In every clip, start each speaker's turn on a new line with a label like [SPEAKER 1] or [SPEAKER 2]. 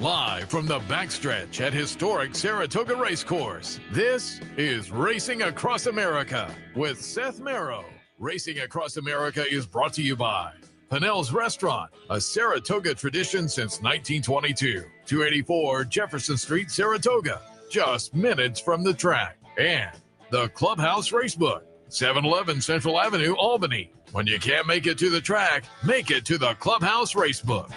[SPEAKER 1] Live from the backstretch at historic Saratoga Racecourse, this is Racing Across America with Seth Merrow. Racing Across America is brought to you by Pinnell's Restaurant, a Saratoga tradition since 1922. 284 Jefferson Street, Saratoga, just minutes from the track. And the Clubhouse Racebook, 711 Central Avenue, Albany. When you can't make it to the track, make it to the Clubhouse Racebook.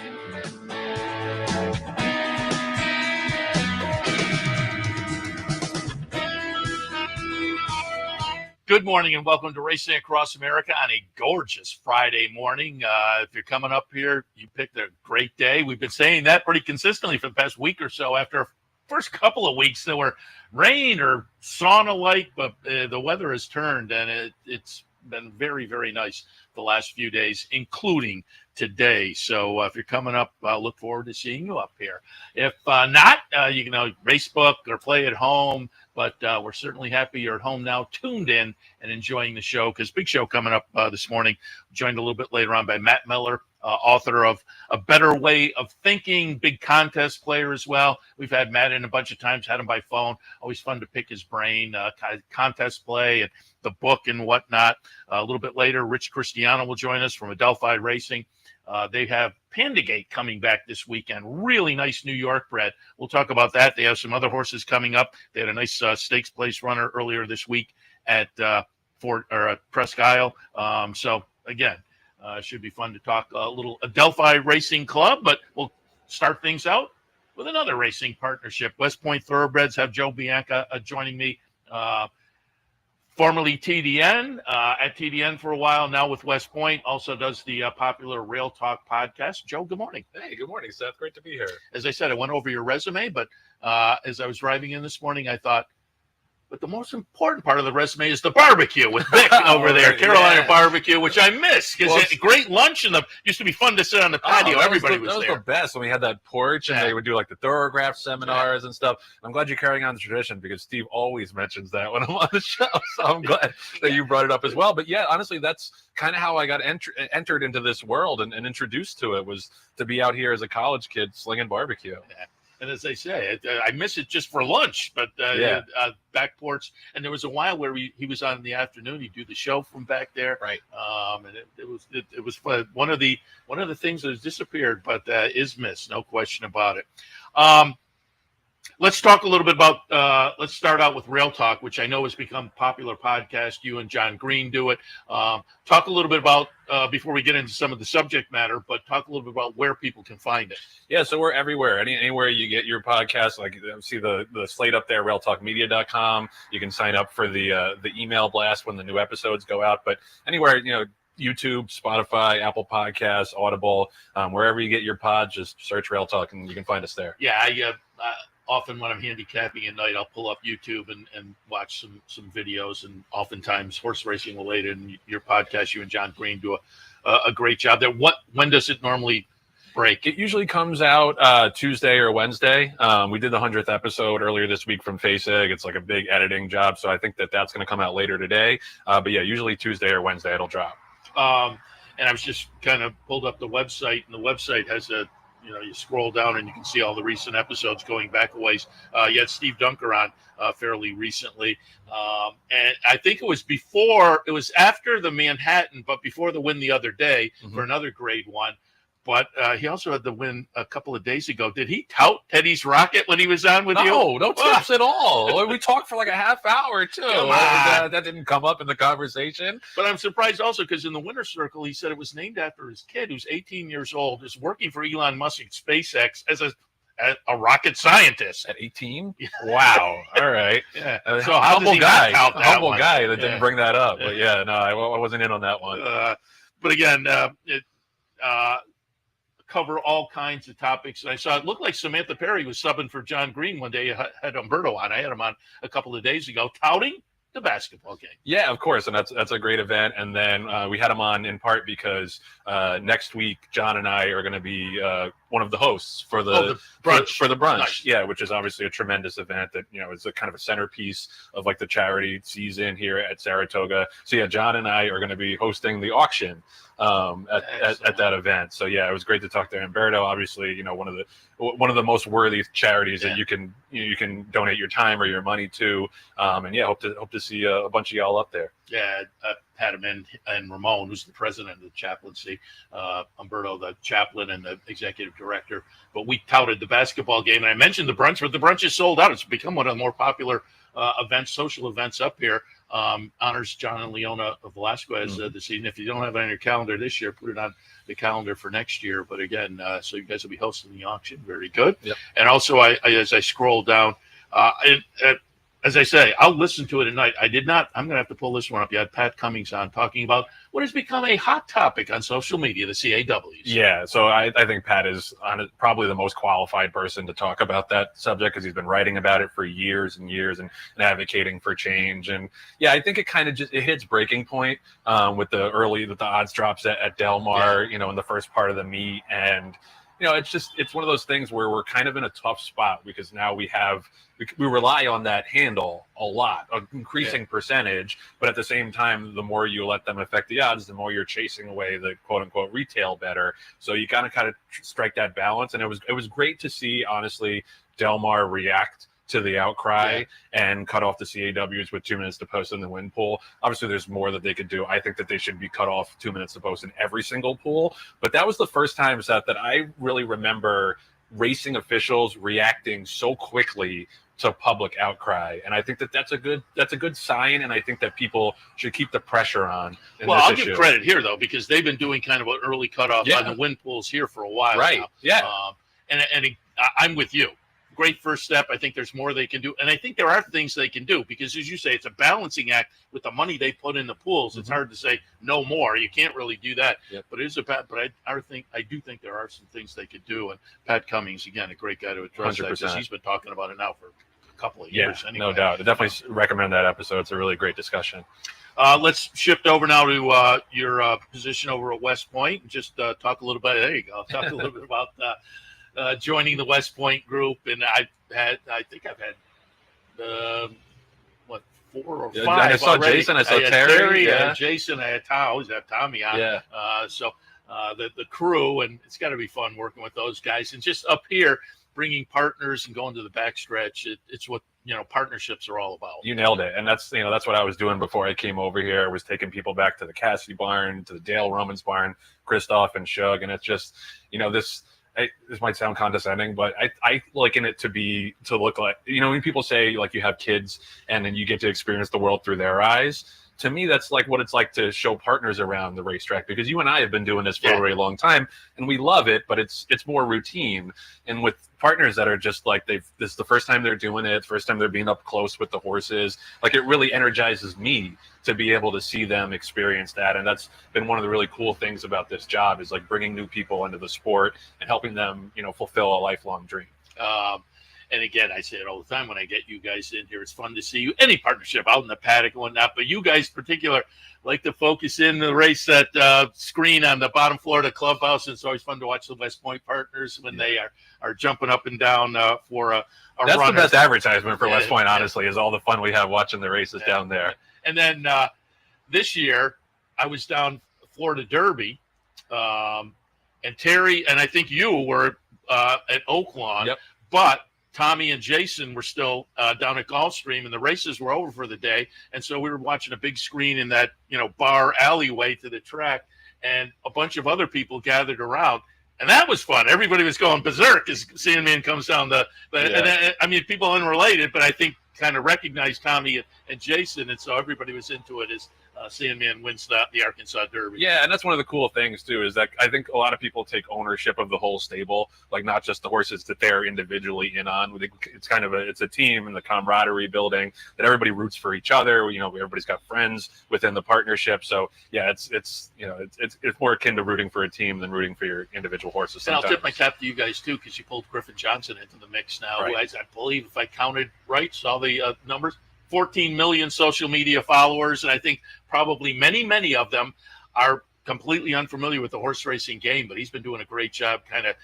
[SPEAKER 2] Good morning and welcome to Racing Across America on a gorgeous Friday morning. If you're coming up here, you picked a great day. We've been saying that pretty consistently for the past week or so. After the first couple of weeks, there were rain or sauna-like, but the weather has turned, and it's been very, very nice the last few days, including today. So if you're coming up, look forward to seeing you up here. If not, you can Racebook or play at home. But we're certainly happy you're at home now, tuned in and enjoying the show, because big show coming up this morning. Joined a little bit later on by Matt Miller, author of A Bettor Way of Thinking, big contest player as well. We've had Matt in a bunch of times, had him by phone. Always fun to pick his brain, contest play and the book and whatnot. A little bit later, Rich Cristiano will join us from Adelphi Racing. They have Pandagate coming back this weekend. Really nice New York bred. We'll talk about that. They have some other horses coming up. They had a nice stakes place runner earlier this week at Presque Isle. So again, should be fun to talk a little Adelphi Racing Club. But we'll start things out with another racing partnership. West Point Thoroughbreds have Joe Bianca joining me. Formerly TDN, at TDN for a while, now with West Point, also does the popular Rail Talk podcast. Joe, good morning.
[SPEAKER 3] Hey, good morning, Seth. Great to be here.
[SPEAKER 2] As I said, I went over your resume, but as I was driving in this morning, I thought, but the most important part of the resume is the barbecue with Vic over there, Carolina Barbecue, which I miss, because it's a great lunch, and used to be fun to sit on the patio. Everybody was there.
[SPEAKER 3] That was the best when we had that porch, and they would do like the Thoroughgraph seminars and stuff. I'm glad you're carrying on the tradition, because Steve always mentions that when I'm on the show, so I'm glad that you brought it up as well. But yeah, honestly, that's kind of how I got entered into this world and introduced to it, was to be out here as a college kid slinging barbecue.
[SPEAKER 2] Yeah. And as I say, I miss it just for lunch, but back porch. And there was a while where he was on in the afternoon. He'd do the show from back there,
[SPEAKER 3] right?
[SPEAKER 2] And it was fun. One of the things that has disappeared, but is missed, no question about it. Let's talk a little bit about. Let's start out with Rail Talk, which I know has become a popular podcast. You and John Green do it. Talk a little bit about before we get into some of the subject matter, but talk a little bit about where people can find it.
[SPEAKER 3] Yeah, so we're everywhere. Anywhere you get your podcast, like see the slate up there, railtalkmedia.com. You can sign up for the email blast when the new episodes go out. But anywhere, YouTube, Spotify, Apple Podcasts, Audible, wherever you get your pods, just search Rail Talk and you can find us there.
[SPEAKER 2] Yeah, often when I'm handicapping at night, I'll pull up YouTube and watch some videos, and oftentimes horse racing related. And your podcast, you and John Green do a great job there. When does it normally break?
[SPEAKER 3] It usually comes out Tuesday or Wednesday. We did the 100th episode earlier this week from FASEG. It's like a big editing job, so I think that's going to come out later today. But yeah, usually Tuesday or Wednesday it'll drop.
[SPEAKER 2] And I was just kind of pulled up the website, and the website has you scroll down and you can see all the recent episodes going back a ways. You had Steve Dunker on fairly recently. And I think it was after the Manhattan, but before the win the other day for another grade one. But he also had the win a couple of days ago. Did he tout Teddy's Rocket when he was on with you?
[SPEAKER 3] No tips at all. We talked for like a half hour, too. That didn't come up in the conversation.
[SPEAKER 2] But I'm surprised also because in the winner's circle, he said it was named after his kid, who's 18 years old, is working for Elon Musk at SpaceX as a rocket scientist.
[SPEAKER 3] At 18? Wow. All right.
[SPEAKER 2] Yeah.
[SPEAKER 3] So humble guy that didn't bring that up. But yeah, no, I wasn't in on that one.
[SPEAKER 2] But again, cover all kinds of topics. And I saw it looked like Samantha Perry was subbing for John Green one day. I had Umberto on. I had him on a couple of days ago, touting the basketball game.
[SPEAKER 3] Yeah, of course, and that's a great event. And then we had him on in part because next week John and I are going to be one of the hosts for the brunch. For the brunch, nice. Yeah, which is obviously a tremendous event that is a kind of a centerpiece of like the charity season here at Saratoga. So yeah, John and I are going to be hosting the auction. at that event. So yeah, it was great to talk to Humberto. Obviously, you know, one of the most worthy charities that you can donate your time or your money to. And yeah, hope to see a bunch of y'all up there.
[SPEAKER 2] Yeah, had him in, and Ramon, who's the president of the chaplaincy, Humberto, the chaplain and the executive director. But we touted the basketball game, and I mentioned the brunch, but the brunch is sold out. It's become one of the more popular events, social events up here. Honors John and Leona Velasquez this evening. If you don't have it on your calendar this year, put it on the calendar for next year. But again, so you guys will be hosting the auction. Very good.
[SPEAKER 3] Yep.
[SPEAKER 2] And also, I as I scroll down, as I say, I'll listen to it at night. I did not. I'm going to have to pull this one up. You had Pat Cummings on talking about what has become a hot topic on social media, the CAWs.
[SPEAKER 3] Yeah, so I think Pat is probably the most qualified person to talk about that subject because he's been writing about it for years and years and advocating for change. And yeah, I think it kind of it hits breaking point with the odds drops at Del Mar, you know, in the first part of the meet. And you know, it's one of those things where we're kind of in a tough spot because now we rely on that handle a lot, an increasing percentage, but at the same time, the more you let them affect the odds, the more you're chasing away the quote unquote retail bettor. So you gotta kind of strike that balance. And it was great to see, honestly, Del Mar react to the outcry and cut off the CAWs with 2 minutes to post in the win pool. Obviously, there's more that they could do. I think that they should be cut off 2 minutes to post in every single pool. But that was the first time, Seth, that I really remember racing officials reacting so quickly to public outcry, and I think that's a good sign, and I think that people should keep the pressure on.
[SPEAKER 2] Well, I'll give credit here though, because they've been doing kind of an early cutoff on the win pools here for a while now.
[SPEAKER 3] Yeah.
[SPEAKER 2] And I'm with you. Great first step. I think there's more they can do, and I think there are things they can do because, as you say, it's a balancing act with the money they put in the pools. It's hard to say no more. You can't really do that.
[SPEAKER 3] Yep.
[SPEAKER 2] But it is I do think there are some things they could do. And Pat Cummings, again, a great guy to address 100%. That because he's been talking about it now for a couple of years. Anyway.
[SPEAKER 3] No doubt. I definitely recommend that episode. It's a really great discussion.
[SPEAKER 2] Let's shift over now to your position over at West Point and just talk a little bit. There you go. Talk a little bit about joining the West Point group, and I think I've had 4 or 5.
[SPEAKER 3] I saw
[SPEAKER 2] already.
[SPEAKER 3] Jason. I saw Terry.
[SPEAKER 2] Jason. I had always have Tommy on.
[SPEAKER 3] Yeah.
[SPEAKER 2] So the crew, and it's got to be fun working with those guys, and just up here bringing partners and going to the backstretch. It's what partnerships are all about.
[SPEAKER 3] You nailed it, and that's what I was doing before I came over here. I was taking people back to the Cassidy barn, to the Dale Romans barn, Christoph and Shug, and it's just this might sound condescending, but I liken it to look like, when people say like you have kids and then you get to experience the world through their eyes. To me, that's like what it's like to show partners around the racetrack, because you and I have been doing this for a very long time and we love it, but it's more routine. And with partners that are just like, this is the first time they're doing it, first time they're being up close with the horses, like it really energizes me to be able to see them experience that. And that's been one of the really cool things about this job, is like bringing new people into the sport and helping them, fulfill a lifelong dream.
[SPEAKER 2] And again, I say it all the time when I get you guys in here. It's fun to see you. Any partnership out in the paddock and whatnot, but you guys in particular like to focus in the race that screen on the bottom floor of the clubhouse. And it's always fun to watch the West Point partners when they are jumping up and down for a
[SPEAKER 3] That's
[SPEAKER 2] runner.
[SPEAKER 3] The best advertisement for West Point, honestly, is all the fun we have watching the races down there.
[SPEAKER 2] And then this year, I was down Florida Derby, and Terry, and I think you were at Oaklawn, but Tommy and Jason were still down at Gulfstream, and the races were over for the day. And so we were watching a big screen in that, bar alleyway to the track, and a bunch of other people gathered around. And that was fun. Everybody was going berserk as Sandman comes down and I mean, people unrelated, but I think kind of recognized Tommy and Jason. And so everybody was into it as Sandman wins the Arkansas Derby.
[SPEAKER 3] Yeah, and that's one of the cool things too, is that I think a lot of people take ownership of the whole stable, like not just the horses that they're individually in on. It's kind of it's a team and the camaraderie building that everybody roots for each other. Everybody's got friends within the partnership. So yeah, it's more akin to rooting for a team than rooting for your individual horses.
[SPEAKER 2] And I'll tip my cap to you guys too, because you pulled Griffin Johnson into the mix now.
[SPEAKER 3] Right.
[SPEAKER 2] Who I believe, if I counted right, saw the numbers, 14 million social media followers, and I think probably many of them are completely unfamiliar with the horse racing game, but he's been doing a great job kind of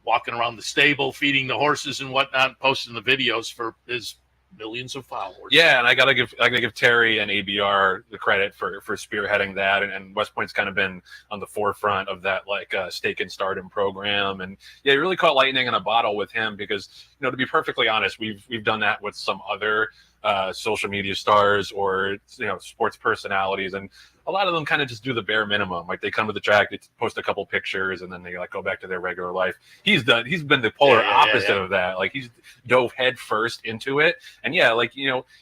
[SPEAKER 2] walking around the stable, feeding the horses and whatnot, posting the videos for his millions of followers.
[SPEAKER 3] Yeah, and I gotta give Terry and ABR the credit for spearheading that, and West Point's kind of been on the forefront of that, like stake and stardom program. And yeah, you really caught lightning in a bottle with him because, to be perfectly honest, we've done that with some other social media stars or sports personalities, and a lot of them kind of just do the bare minimum. Like they come to the track, they post a couple pictures, and then they go back to their regular life. He's been the polar opposite of that. Like he's dove head first into it, and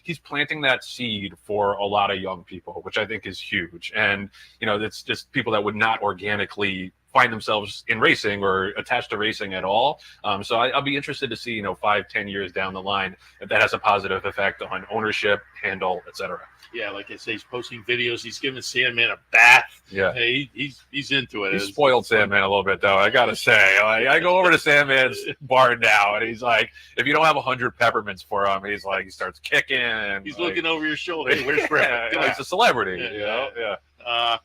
[SPEAKER 3] he's planting that seed for a lot of young people, which I think is huge. And it's just people that would not organically find themselves in racing or attached to racing at all. So I'll be interested to see, 5-10 years down the line, if that has a positive effect on ownership, handle, etc.
[SPEAKER 2] Yeah, like I say, he's posting videos. He's giving Sandman a bath.
[SPEAKER 3] Yeah,
[SPEAKER 2] he's into it.
[SPEAKER 3] He's spoiled Sandman a little bit, though. I gotta say, I go over to Sandman's barn now, and he's like, if you don't have 100 peppermints for him, he starts kicking.
[SPEAKER 2] He's looking over your shoulder. Hey, where's Fred?
[SPEAKER 3] He's a celebrity, Yeah.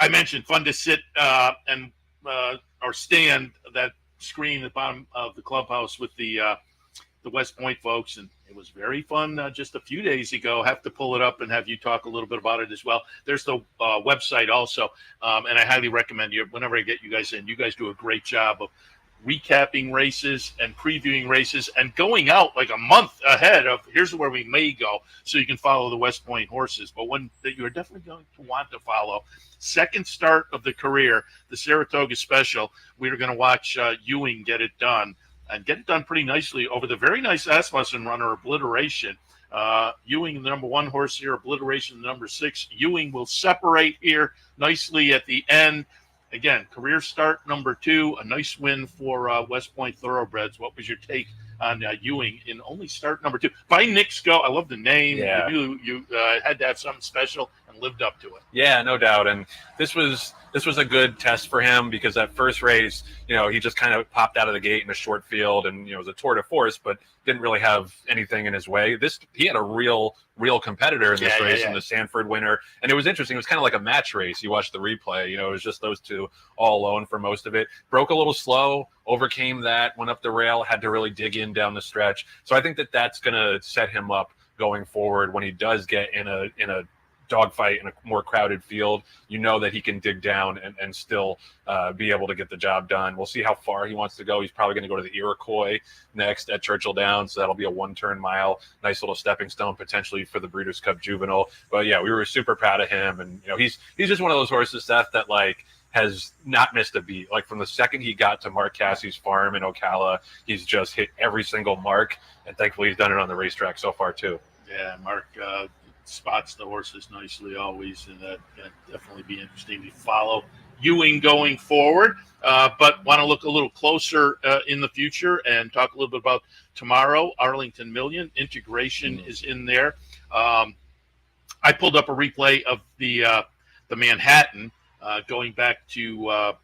[SPEAKER 2] I mentioned fun to sit or stand that screen at the bottom of the clubhouse with the West Point folks, and it was very fun just a few days ago. Have to pull it up and have you talk a little bit about it as well. There's the website also, and I highly recommend you whenever I get you guys in. You guys do a great job of recapping races and previewing races and going out like a month ahead of here's where we may go, so you can follow the West Point horses. But one that you're definitely going to want to follow, second start of the career, the Saratoga Special. We're going to watch Ewing get it done, and get it done pretty nicely over the very nice Asmussen runner, Obliteration. Ewing, the number 1 horse here, Obliteration, the number 6. Ewing will separate here nicely at the end. Again, career start number 2, a nice win for West Point Thoroughbreds. What was your take on Ewing in only start number 2? By Nick Sco, I love the name.
[SPEAKER 3] Yeah.
[SPEAKER 2] You had to have something special and lived up to it.
[SPEAKER 3] Yeah, no doubt. And this was a good test for him because that first race, he just kind of popped out of the gate in a short field, and it was a tour de force, but didn't really have anything in his way. He had a real competitor in this race, in the Sanford winner, and it was interesting. It was kind of like a match race. You watched the replay, it was just those two all alone for most of it. Broke a little slow, overcame that, went up the rail, had to really dig in down the stretch. So I think that's going to set him up going forward when he does get in a dogfight in a more crowded field. That he can dig down and still be able to get the job done. We'll see how far he wants to go. He's probably going to go to the Iroquois next at Churchill Downs, so that'll be a 1-turn mile, nice little stepping stone potentially for the Breeders' Cup Juvenile. But yeah, we were super proud of him, and he's just one of those horses, Seth, that has not missed a beat. Like from the second he got to Mark Cassie's farm in Ocala, he's just hit every single mark, and thankfully he's done it on the racetrack so far too.
[SPEAKER 2] Yeah, Mark spots the horses nicely always, and that can definitely be interesting to follow Ewing going forward. But want to look a little closer in the future and talk a little bit about tomorrow. Arlington Million Integration is in there. I pulled up a replay of the Manhattan going back to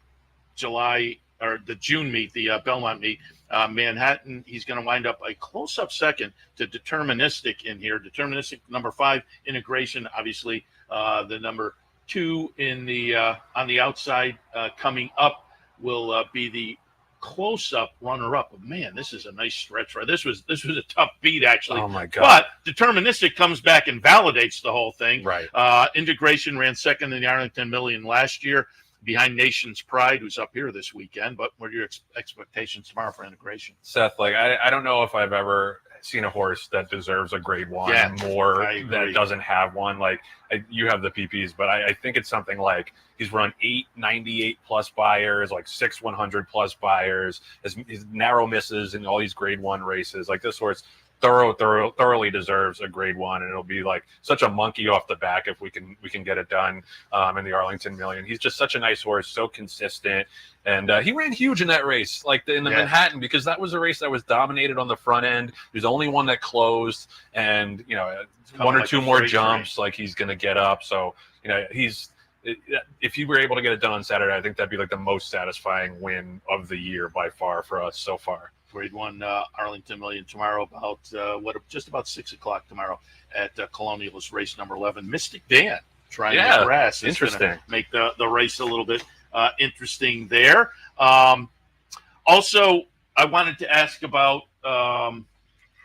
[SPEAKER 2] July or the June meet, the Belmont meet. Manhattan, he's going to wind up a close-up second to Deterministic in here. Deterministic, number 5, Integration, obviously the number 2 in the on the outside coming up will be the close-up runner-up. But man, this is a nice stretch, right? This was a tough beat, actually.
[SPEAKER 3] Oh my God!
[SPEAKER 2] But Deterministic comes back and validates the whole thing.
[SPEAKER 3] Right.
[SPEAKER 2] Integration ran second in the Arlington Million last year, behind Nation's Pride, who's up here this weekend. But what are your expectations tomorrow for Integration?
[SPEAKER 3] Seth, I don't know if I've ever seen a horse that deserves a grade 1 more that doesn't have one. You have the PPs, but I think it's something like he's run 8 98 plus buyers, 6 100 plus buyers, his narrow misses in all these grade 1 races. This horse thoroughly deserves a grade 1, and it'll be such a monkey off the back if we can get it done in the Arlington Million. He's just such a nice horse, so consistent, and he ran huge in that race, in the Manhattan, because that was a race that was dominated on the front end. There's only one that closed, and 1 or 2 more jumps, he's going to get up. So if you were able to get it done on Saturday, I think that'd be the most satisfying win of the year by far for us so far.
[SPEAKER 2] Grade 1 Arlington Million tomorrow about just about 6 o'clock tomorrow at Colonialist race number 11. Mystic Dan trying to grass.
[SPEAKER 3] Interesting.
[SPEAKER 2] Make the race a little bit interesting there. Also, I wanted to ask about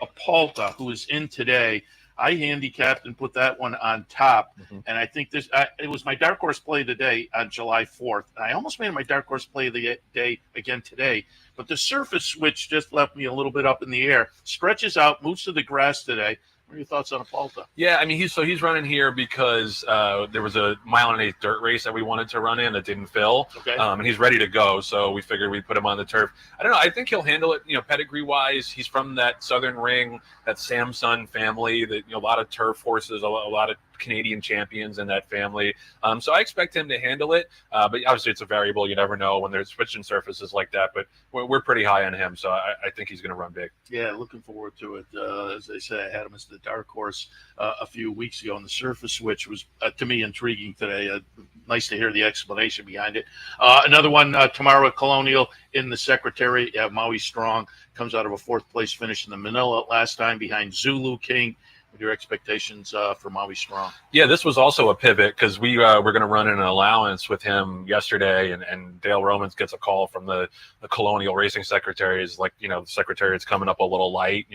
[SPEAKER 2] Apalta, who is in today. I handicapped and put that one on top, and I think it was my dark horse play of the day on July 4th. I almost made it my dark horse play of the day again today, but the surface switch just left me a little bit up in the air. Stretches out, moves to the grass today. What are your thoughts on Apalta?
[SPEAKER 3] Yeah, I mean, he's running here because there was a 1 1/8 dirt race that we wanted to run in that didn't fill,
[SPEAKER 2] Okay.
[SPEAKER 3] And he's ready to go. So we figured we'd put him on the turf. I don't know. I think he'll handle it. Pedigree wise, he's from that Southern Ring, that Samson family. That a lot of turf horses, a lot of Canadian champions in that family. So I expect him to handle it. But obviously, it's a variable. You never know when there's switching surfaces like that. But we're pretty high on him, so I think he's going to run big.
[SPEAKER 2] Yeah, looking forward to it. As I say, I had him as the dark horse a few weeks ago, and the surface switch was, to me, intriguing today. Nice to hear the explanation behind it. Another one tomorrow at Colonial in the Secretary. Maui Strong comes out of a 4th place finish in the Manila last time behind Zulu King. What are your expectations for Maui Strong?
[SPEAKER 3] Yeah, this was also a pivot because we were going to run an allowance with him yesterday, and Dale Romans gets a call from the Colonial Racing Secretary. Is like, the Secretariat's coming up a little light,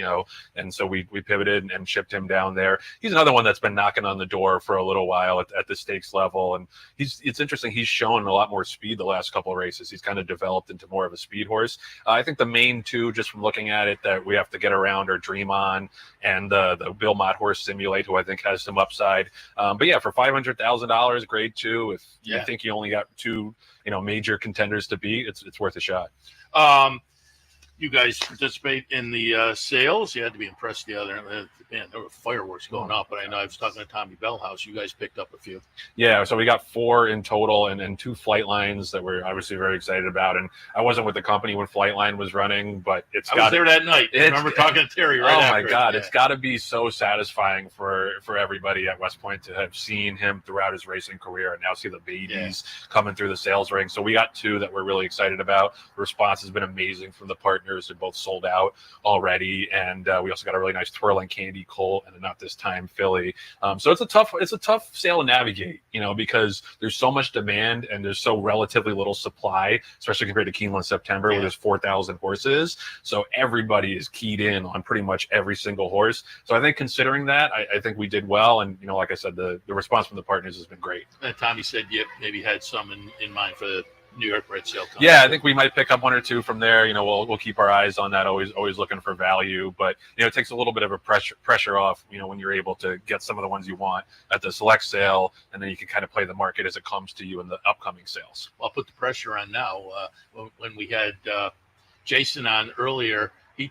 [SPEAKER 3] and so we pivoted and shipped him down there. He's another one that's been knocking on the door for a little while at the stakes level, and it's interesting. He's shown a lot more speed the last couple of races. He's kind of developed into more of a speed horse. I think the main two, just from looking at it, that we have to get around are Dream On and the Bill Mott horse Simulate, who I think has some upside. But yeah, for $500,000, grade 2, if you think you only got 2, major contenders to beat, it's worth a shot.
[SPEAKER 2] You guys participate in the sales. You had to be impressed the other. Man, there were fireworks going up, but I know I was talking to Tommy Bellhouse. You guys picked up a few.
[SPEAKER 3] Yeah, so we got 4 in total and 2 flight lines that we're obviously very excited about. And I wasn't with the company when Flightline was running, but I was
[SPEAKER 2] there that night. I remember talking to Terry right after.
[SPEAKER 3] Oh, my God. It's got to be so satisfying for everybody at West Point to have seen him throughout his racing career and now see the babies coming through the sales ring. So we got 2 that we're really excited about. The response has been amazing from the partners. They're both sold out already. And we also got a really nice Twirling Candy Colt and a Not This Time filly. So it's a tough sale to navigate, because there's so much demand and there's so relatively little supply, especially compared to Keeneland September, where there's 4,000 horses. So everybody is keyed in on pretty much every single horse. So I think considering that, I think we did well. And, like I said, the response from the partners has been great.
[SPEAKER 2] And Tommy said you maybe had some in mind for the New York Bred sale.
[SPEAKER 3] Yeah, I think we might pick up 1 or 2 from there. We'll keep our eyes on that. Always looking for value, but it takes a little bit of a pressure off. When you're able to get some of the ones you want at the select sale, and then you can kind of play the market as it comes to you in the upcoming sales.
[SPEAKER 2] Well, I'll put the pressure on now. When we had Jason on earlier, did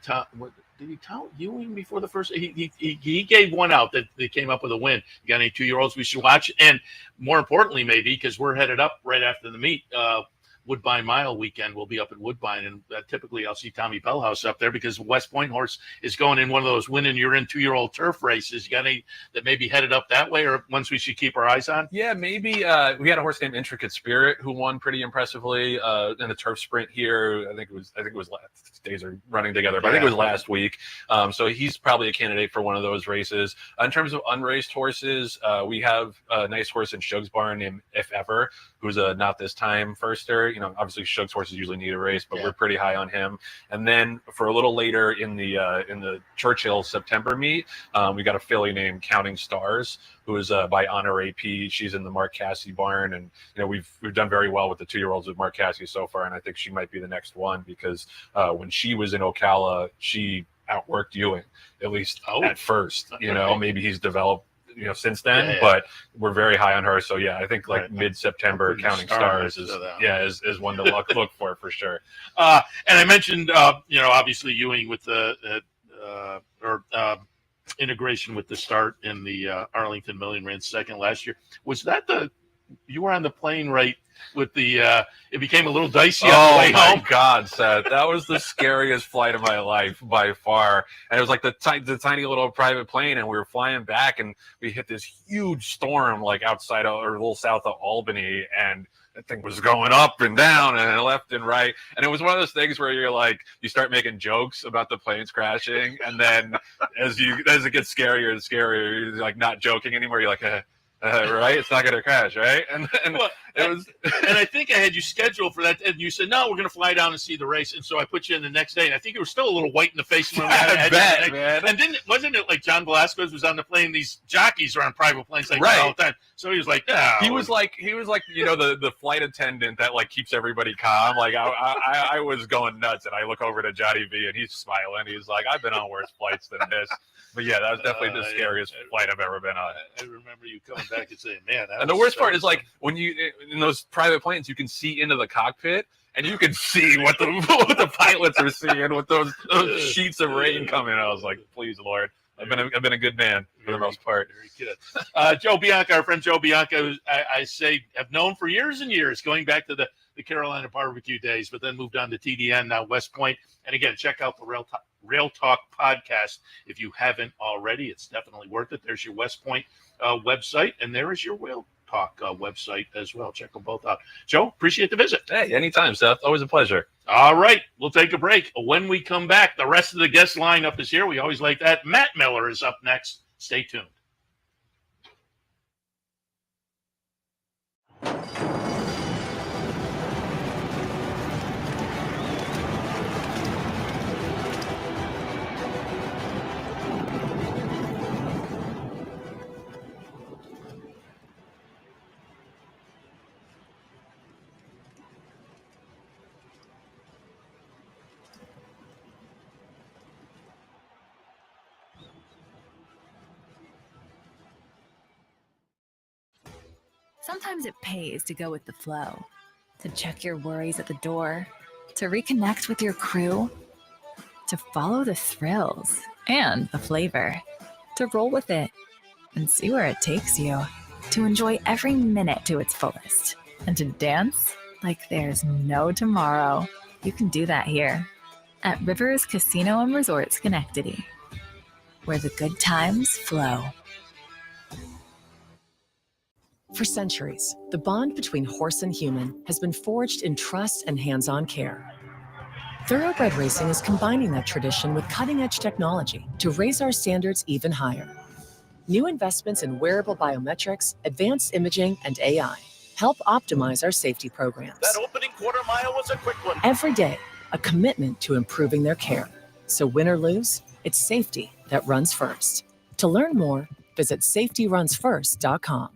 [SPEAKER 2] he tout Ewing before the first? He gave one out that they came up with a win. You got any 2-year-olds we should watch? And more importantly, maybe because we're headed up right after the meet, Woodbine Mile weekend. We'll be up at Woodbine, and typically I'll see Tommy Bellhouse up there because West Point horse is going in one of those win and you're in 2-year-old turf races. You got any that maybe headed up that way, or ones we should keep our eyes on?
[SPEAKER 3] Yeah, maybe. We had a horse named Intricate Spirit who won pretty impressively in the turf sprint here. I think it was last days are running together, but I think it was last week. So he's probably a candidate for one of those races. In terms of unraced horses, we have a nice horse in Shug's barn named If Ever, who's a Not This Time firster. Obviously Shug's horses usually need a race, but we're pretty high on him. And then for a little later in the Churchill September meet, we got a filly named Counting Stars, who is by Honor AP. She's in the Mark Cassidy barn, and we've done very well with the 2-year-olds with Mark Cassidy so far, and I think she might be the next one because when she was in Ocala, she outworked Ewing, at least at first. Maybe he's developed since then, but we're very high on her. So I think mid-September, Counting Stars is one to look for sure.
[SPEAKER 2] And I mentioned obviously Ewing with the integration with the start in the Arlington Million ran second last year. Was that you were on the plane right with the it became a little dicey on the way home?
[SPEAKER 3] Oh my God, Seth, that was the scariest flight of my life by far. And it was like the tiny little private plane, and we were flying back, and we hit this huge storm outside or a little south of Albany, and that thing was going up and down and left and right. And it was one of those things where you start making jokes about the planes crashing, and then as it gets scarier and scarier, you're not joking anymore. You're like, right? It's not going to crash, right? And It was,
[SPEAKER 2] and I think I had you scheduled for that, and you said, no, we're going to fly down and see the race. And so I put you in the next day, and I think you were still a little white in the face when we had
[SPEAKER 3] bet, man.
[SPEAKER 2] And wasn't it like John Velasquez was on the plane? These jockeys are on private planes like
[SPEAKER 3] right.
[SPEAKER 2] that all the time. So he was like, no.
[SPEAKER 3] He was like, the flight attendant that like keeps everybody calm. Like I was going nuts, and I look over to Johnny V, and he's smiling. He's like, I've been on worse flights than this. But yeah, that was definitely the scariest flight I've ever been on.
[SPEAKER 2] I remember you coming back and saying, man.
[SPEAKER 3] And the worst part is like when you in those private planes, you can see into the cockpit, and you can see what the pilots are seeing with those sheets of rain coming. I was like, please, Lord. I've been a good man for the most part.
[SPEAKER 2] Very good. Joe Bianca, our friend Joe Bianca, who I say have known for years and years, going back to the Carolina barbecue days, but then moved on to TDN, now West Point. And again, check out the Rail Talk podcast if you haven't already. It's definitely worth it. There's your West Point website, and there is your Rail Talk website as well. Check them both out. Joe, appreciate the visit.
[SPEAKER 3] Hey, anytime, Seth. Always a pleasure.
[SPEAKER 2] All right, we'll take a break. When we come back, the rest of the guest lineup is here. We always like that. Matt Miller is up next. Stay tuned.
[SPEAKER 4] Sometimes it pays to go with the flow, to check your worries at the door, to reconnect with your crew, to follow the thrills and the flavor, to roll with it and see where it takes you, to enjoy every minute to its fullest, and to dance like there's no tomorrow. You can do that here at Rivers Casino and Resort Schenectady, where the good times flow.
[SPEAKER 5] For centuries, the bond between horse and human has been forged in trust and hands-on care. Thoroughbred Racing is combining that tradition with cutting-edge technology to raise our standards even higher. New investments in wearable biometrics, advanced imaging, and AI help optimize our safety programs.
[SPEAKER 6] That opening quarter mile was a quick one.
[SPEAKER 5] Every day, a commitment to improving their care. So win or lose, it's safety that runs first. To learn more, visit safetyrunsfirst.com.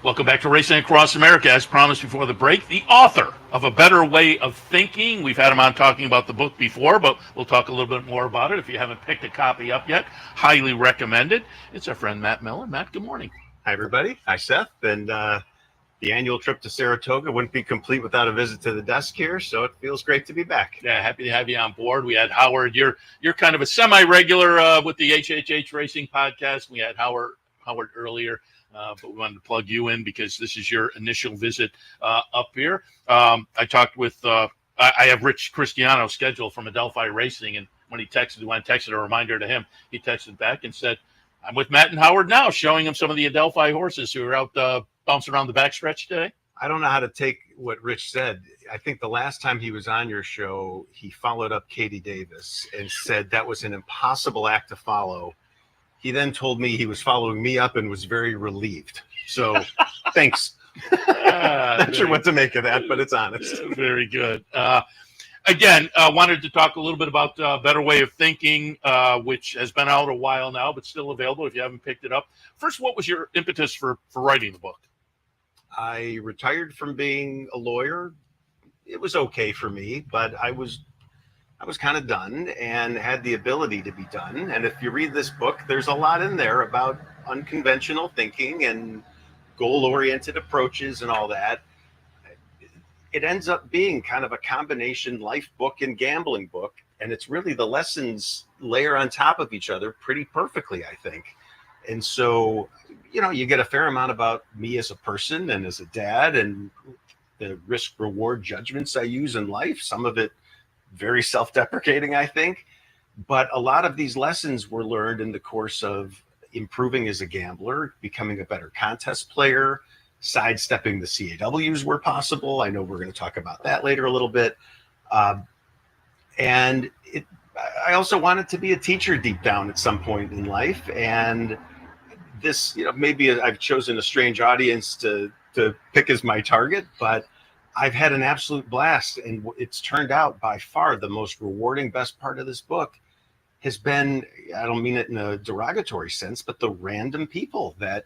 [SPEAKER 2] Welcome back to Racing Across America. As promised before the break, the author of A Bettor Way of Thinking. We've had him on talking about the book before, but we'll talk a little bit more about it. If you haven't picked a copy up yet, highly recommended. It's our friend Matt Miller. Matt, good morning.
[SPEAKER 6] Hi, everybody. Hi, Seth. And the annual trip to Saratoga wouldn't be complete without a visit to the desk here, so it feels great to be back.
[SPEAKER 2] Yeah, happy to have you on board. We had Howard. You're kind of a semi-regular with the HHH Racing podcast. We had Howard earlier. But we wanted to plug you in because this is your initial visit up here. I talked with, I have Rich Cristiano scheduled from Adelphi Racing, and when I texted a reminder to him, he texted back and said, I'm with Matt and Howard now, showing him some of the Adelphi horses who are out bouncing around the backstretch today.
[SPEAKER 6] I don't know how to take what Rich said. I think the last time he was on your show, he followed up Katie Davis and said that was an impossible act to follow. He then told me he was following me up and was very relieved. So thanks. Not sure what to make of that, but it's honest.
[SPEAKER 2] Very good. Again, wanted to talk a little bit about Bettor Way of Thinking, which has been out a while now, but still available if you haven't picked it up. First, what was your impetus for writing the book?
[SPEAKER 6] I retired from being a lawyer. It was okay for me, but I was kind of done and had the ability to be done. And if you read this book, there's a lot in there about unconventional thinking and goal-oriented approaches and all that. It ends up being kind of a combination life book and gambling book. And it's really the lessons layer on top of each other pretty perfectly, I think. And so you get a fair amount about me as a person and as a dad and the risk reward judgments I use in life. Some of it very self-deprecating, I think. But a lot of these lessons were learned in the course of improving as a gambler, becoming a better contest player, sidestepping the CAWs where possible. I know we're going to talk about that later a little bit. And I also wanted to be a teacher deep down at some point in life. And this, maybe I've chosen a strange audience to pick as my target, but I've had an absolute blast. And it's turned out by far the most rewarding, best part of this book has been, I don't mean it in a derogatory sense, but the random people that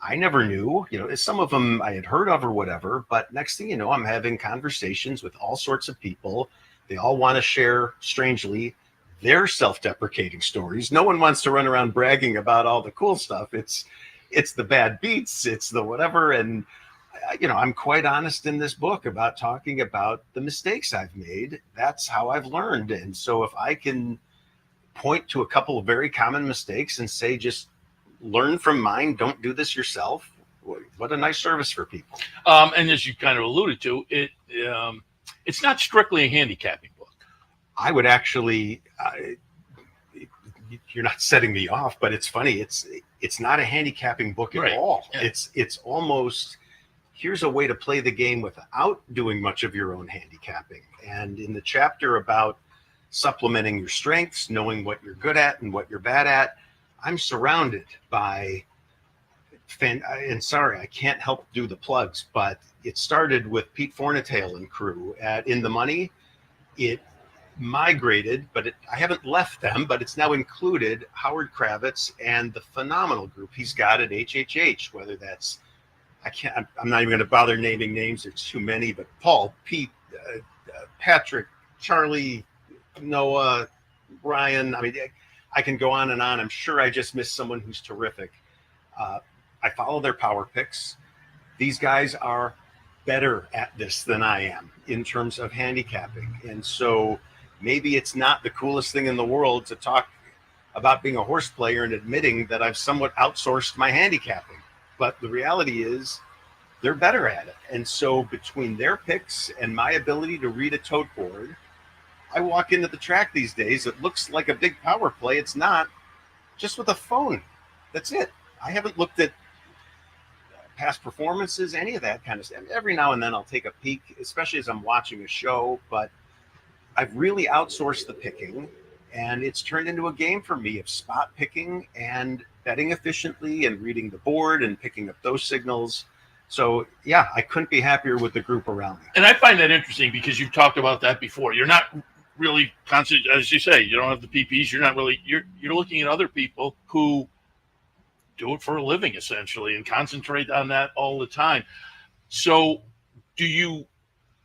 [SPEAKER 6] I never knew, some of them I had heard of or whatever, but next thing you know, I'm having conversations with all sorts of people. They all want to share, strangely, their self-deprecating stories. No one wants to run around bragging about all the cool stuff. It's the bad beats, it's the whatever. And, I'm quite honest in this book about talking about the mistakes I've made. That's how I've learned. And so if I can point to a couple of very common mistakes and say, just learn from mine, don't do this yourself, what a nice service for people.
[SPEAKER 2] And as you kind of alluded to, it's not strictly a handicapping book.
[SPEAKER 6] I would actually, you're not setting me off, but it's funny. It's not a handicapping book at all. Yeah. It's almost, here's a way to play the game without doing much of your own handicapping. And in the chapter about supplementing your strengths, knowing what you're good at and what you're bad at, I'm surrounded by, and sorry, I can't help do the plugs, but it started with Pete Fornatail and crew at In the Money. It migrated, but I haven't left them, but it's now included Howard Kravitz and the phenomenal group he's got at HHH, whether that's, I'm not even going to bother naming names, there's too many, but Paul, Pete, Patrick, Charlie, Noah, Brian, I can go on and on. I'm sure I just missed someone who's terrific. I follow their power picks. These guys are better at this than I am in terms of handicapping. And so maybe it's not the coolest thing in the world to talk about being a horse player and admitting that I've somewhat outsourced my handicapping. But the reality is they're better at it. And so between their picks and my ability to read a tote board, I walk into the track these days. It looks like a big power play. It's not. Just with a phone. That's it. I haven't looked at past performances, any of that kind of stuff. Every now and then I'll take a peek, especially as I'm watching a show, but I've really outsourced the picking, and it's turned into a game for me of spot picking and betting efficiently and reading the board and picking up those signals. So yeah, I couldn't be happier with the group around me.
[SPEAKER 2] And I find that interesting because you've talked about that before. You're not really constant, as you say, you don't have the PPs. You're not really, you're looking at other people who do it for a living essentially and concentrate on that all the time. So do you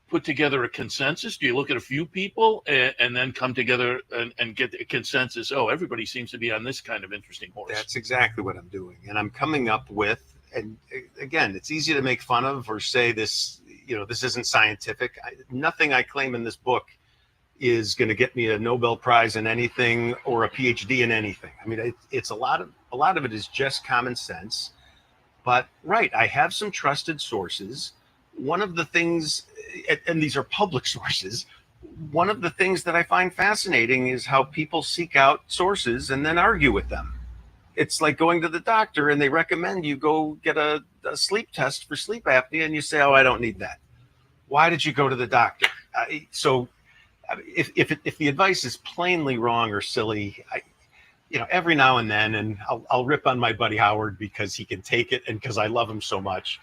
[SPEAKER 2] put together a consensus? Do you look at a few people and then come together and get a consensus? Oh, everybody seems to be on this kind of interesting horse.
[SPEAKER 6] That's exactly what I'm doing. And I'm coming up with, and again, it's easy to make fun of or say this, this isn't scientific. Nothing I claim in this book is going to get me a Nobel Prize in anything or a PhD in anything. It's a lot of it is just common sense. But right, I have some trusted sources. One of the things, and these are public sources, one of the things that I find fascinating is how people seek out sources and then argue with them. It's like going to the doctor and they recommend you go get a sleep test for sleep apnea, and you say, oh, I don't need that. Why did you go to the doctor? So if the advice is plainly wrong or silly, every now and then, and I'll rip on my buddy Howard because he can take it and because I love him so much,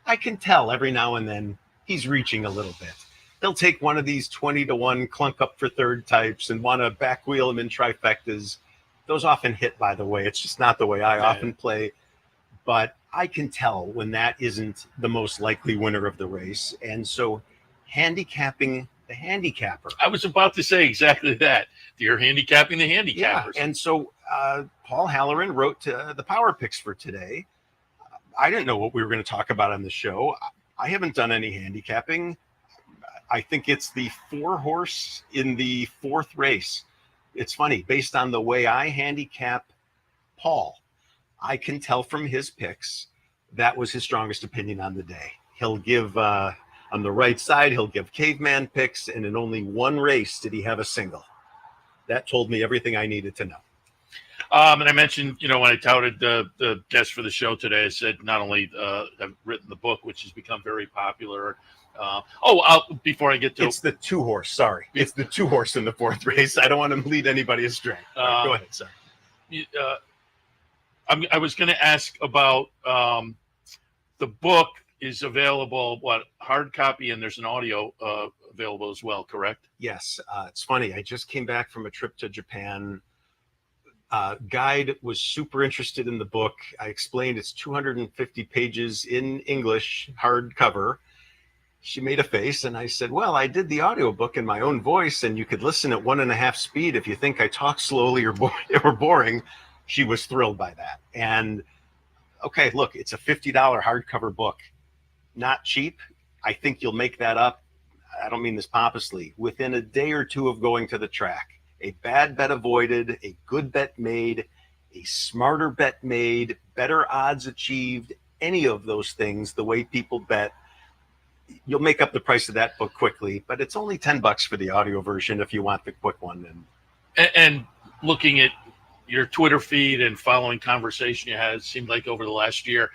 [SPEAKER 6] I can tell every now and then he's reaching a little bit. He'll take one of these 20-1 clunk up for third types and want to back wheel him in trifectas. Those often hit, by the way. It's just not the way I often play. But I can tell when that isn't the most likely winner of the race. And so handicapping the handicapper.
[SPEAKER 2] I was about to say exactly that. You're handicapping the handicappers.
[SPEAKER 6] Yeah, and so Paul Halloran wrote to the power picks for today. I didn't know what we were going to talk about on the show. I haven't done any handicapping. I think it's the 4-horse in the 4th race. It's funny, based on the way I handicap Paul, I can tell from his picks that was his strongest opinion on the day. He'll give on the right side, he'll give caveman picks, and in only one race did he have a single. That told me everything I needed to know.
[SPEAKER 2] And I mentioned, when I touted the guest for the show today, I said not only have written the book, which has become very popular. Before I get to
[SPEAKER 6] it's the 2-horse. Sorry, it's the 2-horse in the 4th race. I don't want to lead anybody astray. Go ahead, sir.
[SPEAKER 2] I was going to ask about the book is available, hard copy, and there's an audio available as well, correct?
[SPEAKER 6] Yes. It's funny. I just came back from a trip to Japan. Guide was super interested in the book. I explained it's 250 pages in English, hardcover. She made a face, and I said, well, I did the audiobook in my own voice, and you could listen at 1.5 speed if you think I talk slowly or boring. She was thrilled by that. And okay, look, it's a $50 hardcover book. Not cheap. I think you'll make that up. I don't mean this pompously. Within a day or two of going to the track, a bad bet avoided, a good bet made, a smarter bet made, better odds achieved, any of those things, the way people bet, you'll make up the price of that book quickly. But it's only $10 for the audio version if you want the quick one.
[SPEAKER 2] And looking at your Twitter feed and following conversation you had, it seemed like over the last year,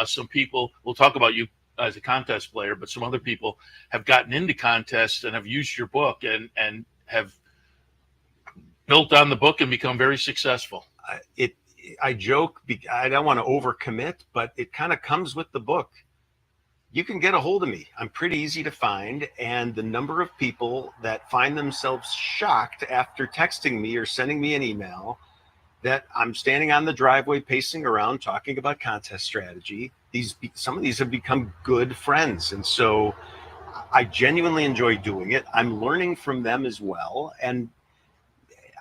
[SPEAKER 2] some people, we'll talk about you as a contest player, but some other people have gotten into contests and have used your book and have built on the book and become very successful.
[SPEAKER 6] I joke, I don't want to overcommit, but it kind of comes with the book. You can get a hold of me. I'm pretty easy to find. And the number of people that find themselves shocked after texting me or sending me an email that I'm standing on the driveway pacing around talking about contest strategy. Some of these have become good friends. And so I genuinely enjoy doing it. I'm learning from them as well. And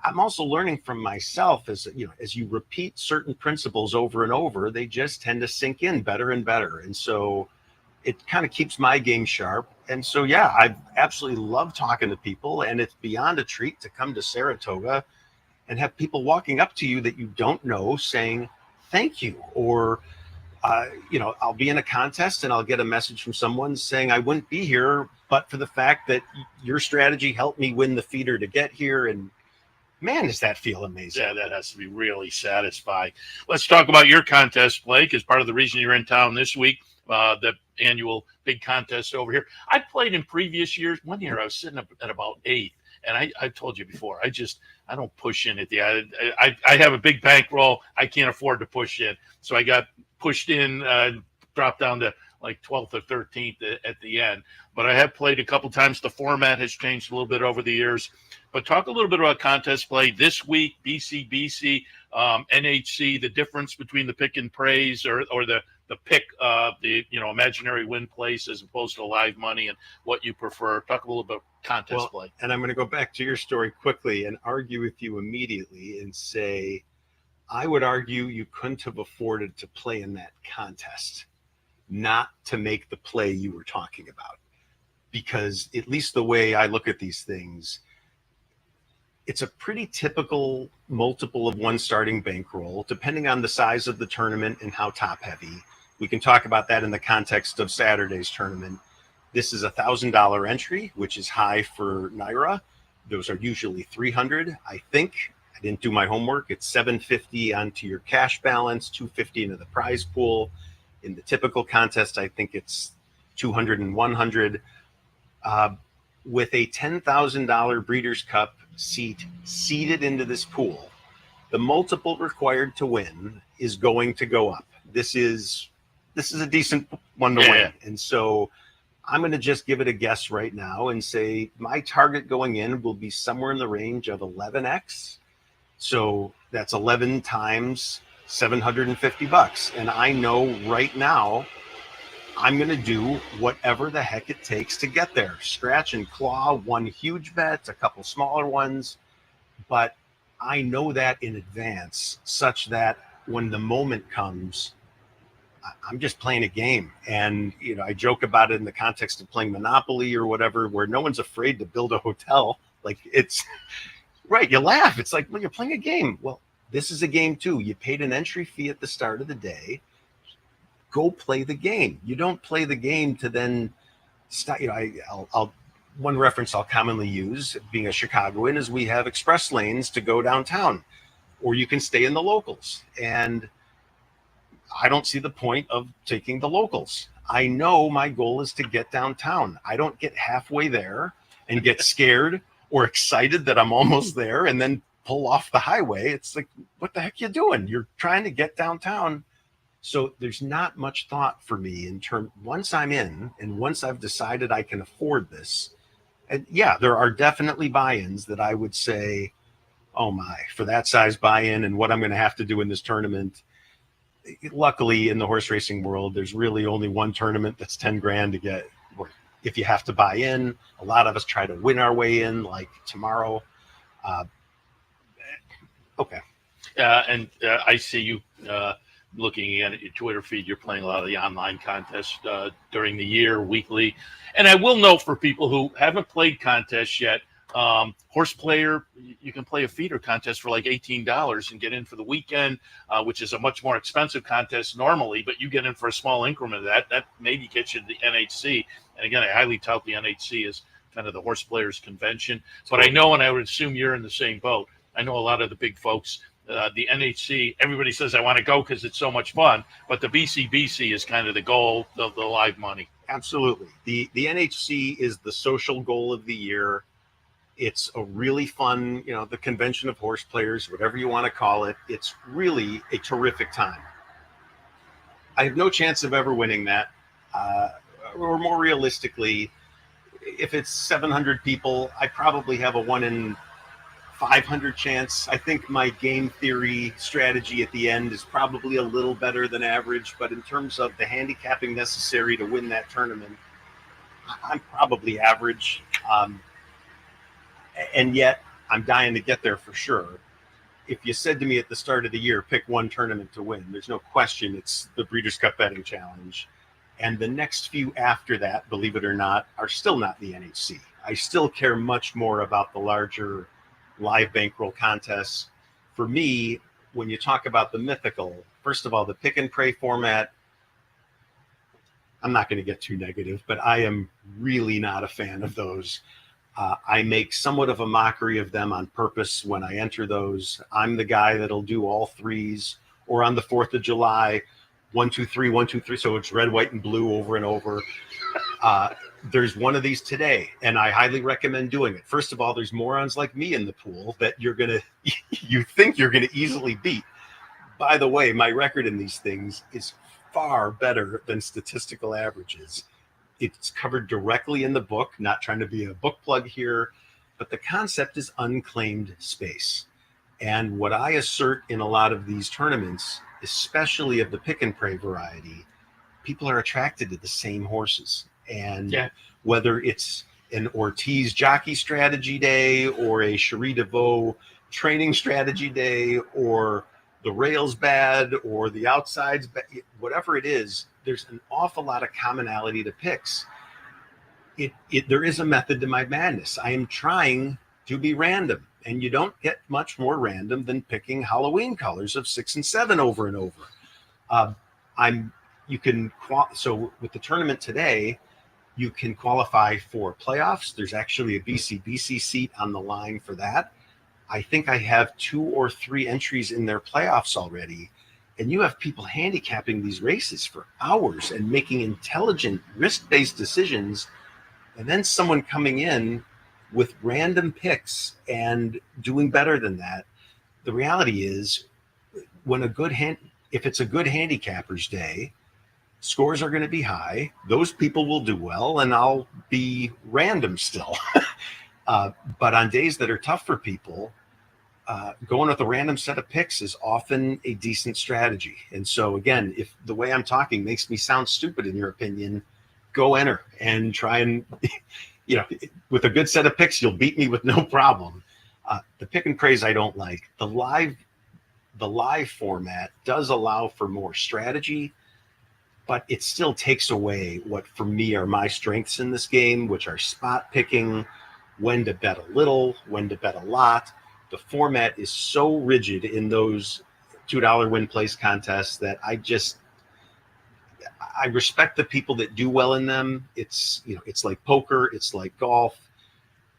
[SPEAKER 6] I'm also learning from myself as you repeat certain principles over and over, they just tend to sink in better and better. And so it kind of keeps my game sharp. And so, yeah, I absolutely love talking to people, and it's beyond a treat to come to Saratoga and have people walking up to you that you don't know saying thank you, or I'll be in a contest and I'll get a message from someone saying I wouldn't be here but for the fact that your strategy helped me win the feeder to get here. And man, does that feel amazing.
[SPEAKER 2] Yeah, that has to be really satisfying. Let's talk about your contest play, because part of the reason you're in town this week, the annual big contest over here. I played in previous years. One year I was sitting up at about 8th. And I told you before, I don't push in at the end. I have a big bankroll. I can't afford to push in. So I got pushed in, dropped down to like 12th or 13th at the end. But I have played a couple times. The format has changed a little bit over the years. But talk a little bit about contest play this week, BC, NHC, the difference between the pick and praise or the pick, imaginary win place as opposed to live money, and what you prefer. Talk a little bit about contest play.
[SPEAKER 6] And I'm going to go back to your story quickly and argue with you immediately and say, I would argue you couldn't have afforded to play in that contest, not to make the play you were talking about. Because at least the way I look at these things, it's a pretty typical multiple of one starting bankroll, depending on the size of the tournament and how top heavy. We can talk about that in the context of Saturday's tournament. This is $1,000 entry, which is high for NYRA. Those are usually $300. I think, I didn't do my homework, it's $750 onto your cash balance, $250 into the prize pool. In the typical contest, I think it's $200 and $100. With a $10,000 Breeders' Cup seat seeded into this pool, the multiple required to win is going to go up. This is a decent one to win. And so I'm going to just give it a guess right now and say my target going in will be somewhere in the range of 11x. So that's 11 times $750. And I know right now I'm going to do whatever the heck it takes to get there. Scratch and claw, one huge bet, a couple smaller ones. But I know that in advance, such that when the moment comes, I'm just playing a game. And, I joke about it in the context of playing Monopoly or whatever, where no one's afraid to build a hotel. Like, it's right. You laugh. It's like, well, you're playing a game. Well, This is a game too. You paid an entry fee at the start of the day. Go play the game. You don't play the game to then stop. I'll one reference I'll commonly use, being a Chicagoan, is we have express lanes to go downtown, or you can stay in the locals. And I don't see the point of taking the locals. I know my goal is to get downtown. I don't get halfway there and get scared or excited that I'm almost there and then pull off the highway. It's like, what the heck are you doing? You're trying to get downtown. So there's not much thought for me once I'm in and once I've decided I can afford this. And yeah, there are definitely buy-ins that I would say, oh my, for that size buy-in and what I'm going to have to do in this tournament. Luckily, in the horse racing world, there's really only one tournament that's 10 grand to get. If you have to buy in, a lot of us try to win our way in, like tomorrow. Okay.
[SPEAKER 2] And I see you looking at your Twitter feed. You're playing a lot of the online contests during the year, weekly. And I will note for people who haven't played contests yet, Horse Player, you can play a feeder contest for like $18 and get in for the weekend, which is a much more expensive contest normally, but you get in for a small increment of that. That maybe gets you to the NHC. And again, I highly tout the NHC as kind of the Horse Players convention. But I know, and I would assume you're in the same boat, I know a lot of the big folks, the NHC, everybody says I want to go because it's so much fun, but the BCBC is kind of the goal of the live money.
[SPEAKER 6] Absolutely. The NHC is the social goal of the year. It's a really fun, the convention of horse players, whatever you want to call it. It's really a terrific time. I have no chance of ever winning that. Or more realistically, if it's 700 people, I probably have a 1 in 500 chance. I think my game theory strategy at the end is probably a little better than average, but in terms of the handicapping necessary to win that tournament, I'm probably average. And yet I'm dying to get there for sure. If you said to me at the start of the year, pick one tournament to win, there's no question it's the Breeders' Cup Betting Challenge. And the next few after that, believe it or not, are still not the NHC. I still care much more about the larger live bankroll contests. For me, when you talk about the mythical, first of all, the pick and pray format, I'm not going to get too negative, but I am really not a fan of those. I make somewhat of a mockery of them on purpose when I enter those. I'm the guy that'll do all threes, or on the 4th of July, 1, 2, 3, 1, 2, 3. So it's red, white, and blue over and over. There's one of these today, and I highly recommend doing it. First of all, there's morons like me in the pool that you think you're gonna easily beat. By the way, my record in these things is far better than statistical averages. It's covered directly in the book, not trying to be a book plug here, but the concept is unclaimed space. And what I assert in a lot of these tournaments, especially of the pick and pray variety, people are attracted to the same horses. And whether it's an Ortiz jockey strategy day or a Cherie DeVaux training strategy day or the rails bad or the outsides bad, whatever it is, there's an awful lot of commonality to picks. There is a method to my madness. I am trying to be random, and you don't get much more random than picking Halloween colors of 6 and 7 over and over. So with the tournament today, you can qualify for playoffs. There's actually a BCBC seat on the line for that. I think I have 2 or 3 entries in their playoffs already. And you have people handicapping these races for hours and making intelligent risk-based decisions. And then someone coming in with random picks and doing better than that. The reality is, if it's a good handicapper's day, scores are going to be high. Those people will do well, and I'll be random still. But on days that are tough for people, going with a random set of picks is often a decent strategy. And so, again, if the way I'm talking makes me sound stupid in your opinion, go enter and try and, with a good set of picks, you'll beat me with no problem. The pick and praise I don't like. The live format does allow for more strategy, but it still takes away what for me are my strengths in this game, which are spot picking, when to bet a little, when to bet a lot. the format is so rigid in those $2 win place contests that I respect the people that do well in them. It's like poker, it's like golf.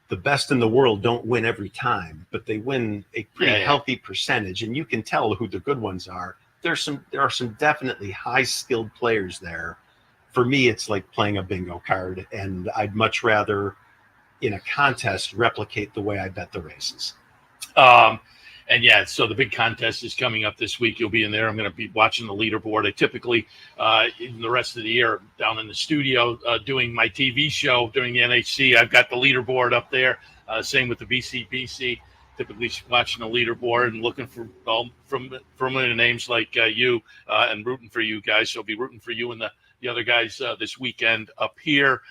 [SPEAKER 6] The best in the world don't win every time, but they win a pretty healthy percentage, and you can tell who the good ones are. There are some definitely high skilled players there. For me, it's like playing a bingo card, and I'd much rather in a contest replicate the way I bet the races.
[SPEAKER 2] And yeah, so the big contest is coming up this week. You'll be in there. I'm going to be watching the leaderboard. I typically, in the rest of the year, down in the studio doing my TV show during the NHC. I've got the leaderboard up there. Same with the BCBC. Typically watching the leaderboard and looking for from names like you and rooting for you guys. So I'll be rooting for you and the other guys this weekend up here.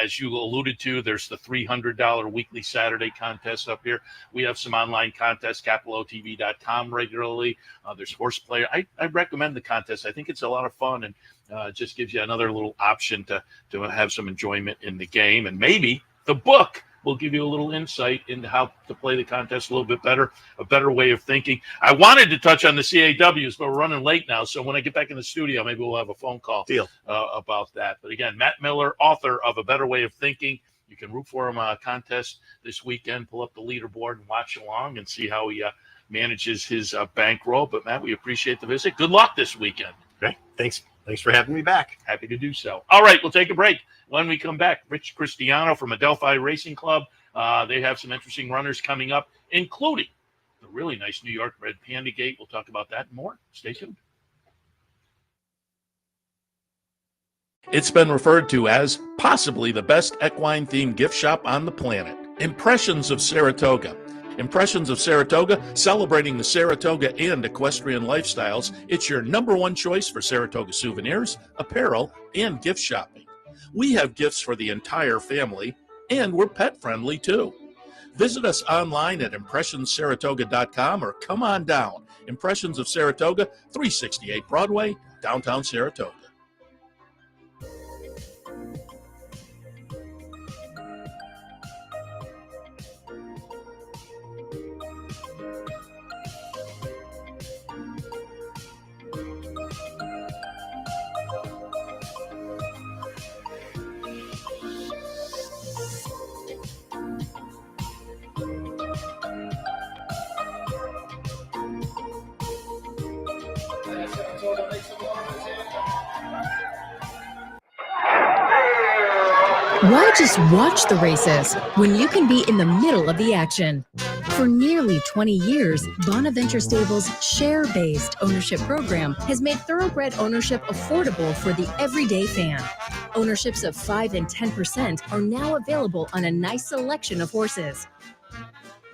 [SPEAKER 2] As you alluded to, there's the $300 weekly Saturday contest up here. We have some online contests, capitalotv.com regularly. There's horse player. I recommend the contest. I think it's a lot of fun, and just gives you another little option to have some enjoyment in the game. And maybe the book will give you a little insight into how to play the contest a little bit better, a better way of thinking. I wanted to touch on the CAWs, but we're running late now. So when I get back in the studio, maybe we'll have a phone call about that. But again, Matt Miller, author of A Better Way of Thinking. You can root for him on a contest this weekend, pull up the leaderboard and watch along and see how he manages his bankroll. But Matt, we appreciate the visit. Good luck this weekend.
[SPEAKER 6] Okay, thanks for having me back.
[SPEAKER 2] Happy to do so. All right, we'll take a break. When we come back, Rich Cristiano from Adelphi Racing Club. They have some interesting runners coming up, including the really nice New York bred Panda Gate. We'll talk about that and more. Stay tuned.
[SPEAKER 7] It's been referred to as possibly the best equine-themed gift shop on the planet. Impressions of Saratoga. Impressions of Saratoga, celebrating the Saratoga and equestrian lifestyles. It's your number one choice for Saratoga souvenirs, apparel, and gift shopping. We have gifts for the entire family, and we're pet-friendly, too. Visit us online at impressionssaratoga.com or come on down. Impressions of Saratoga, 368 Broadway, downtown Saratoga.
[SPEAKER 8] Why just watch the races when you can be in the middle of the action? For nearly 20 years, Bonaventure Stables' share-based ownership program has made thoroughbred ownership affordable for the everyday fan. Ownerships of 5 and 10% are now available on a nice selection of horses.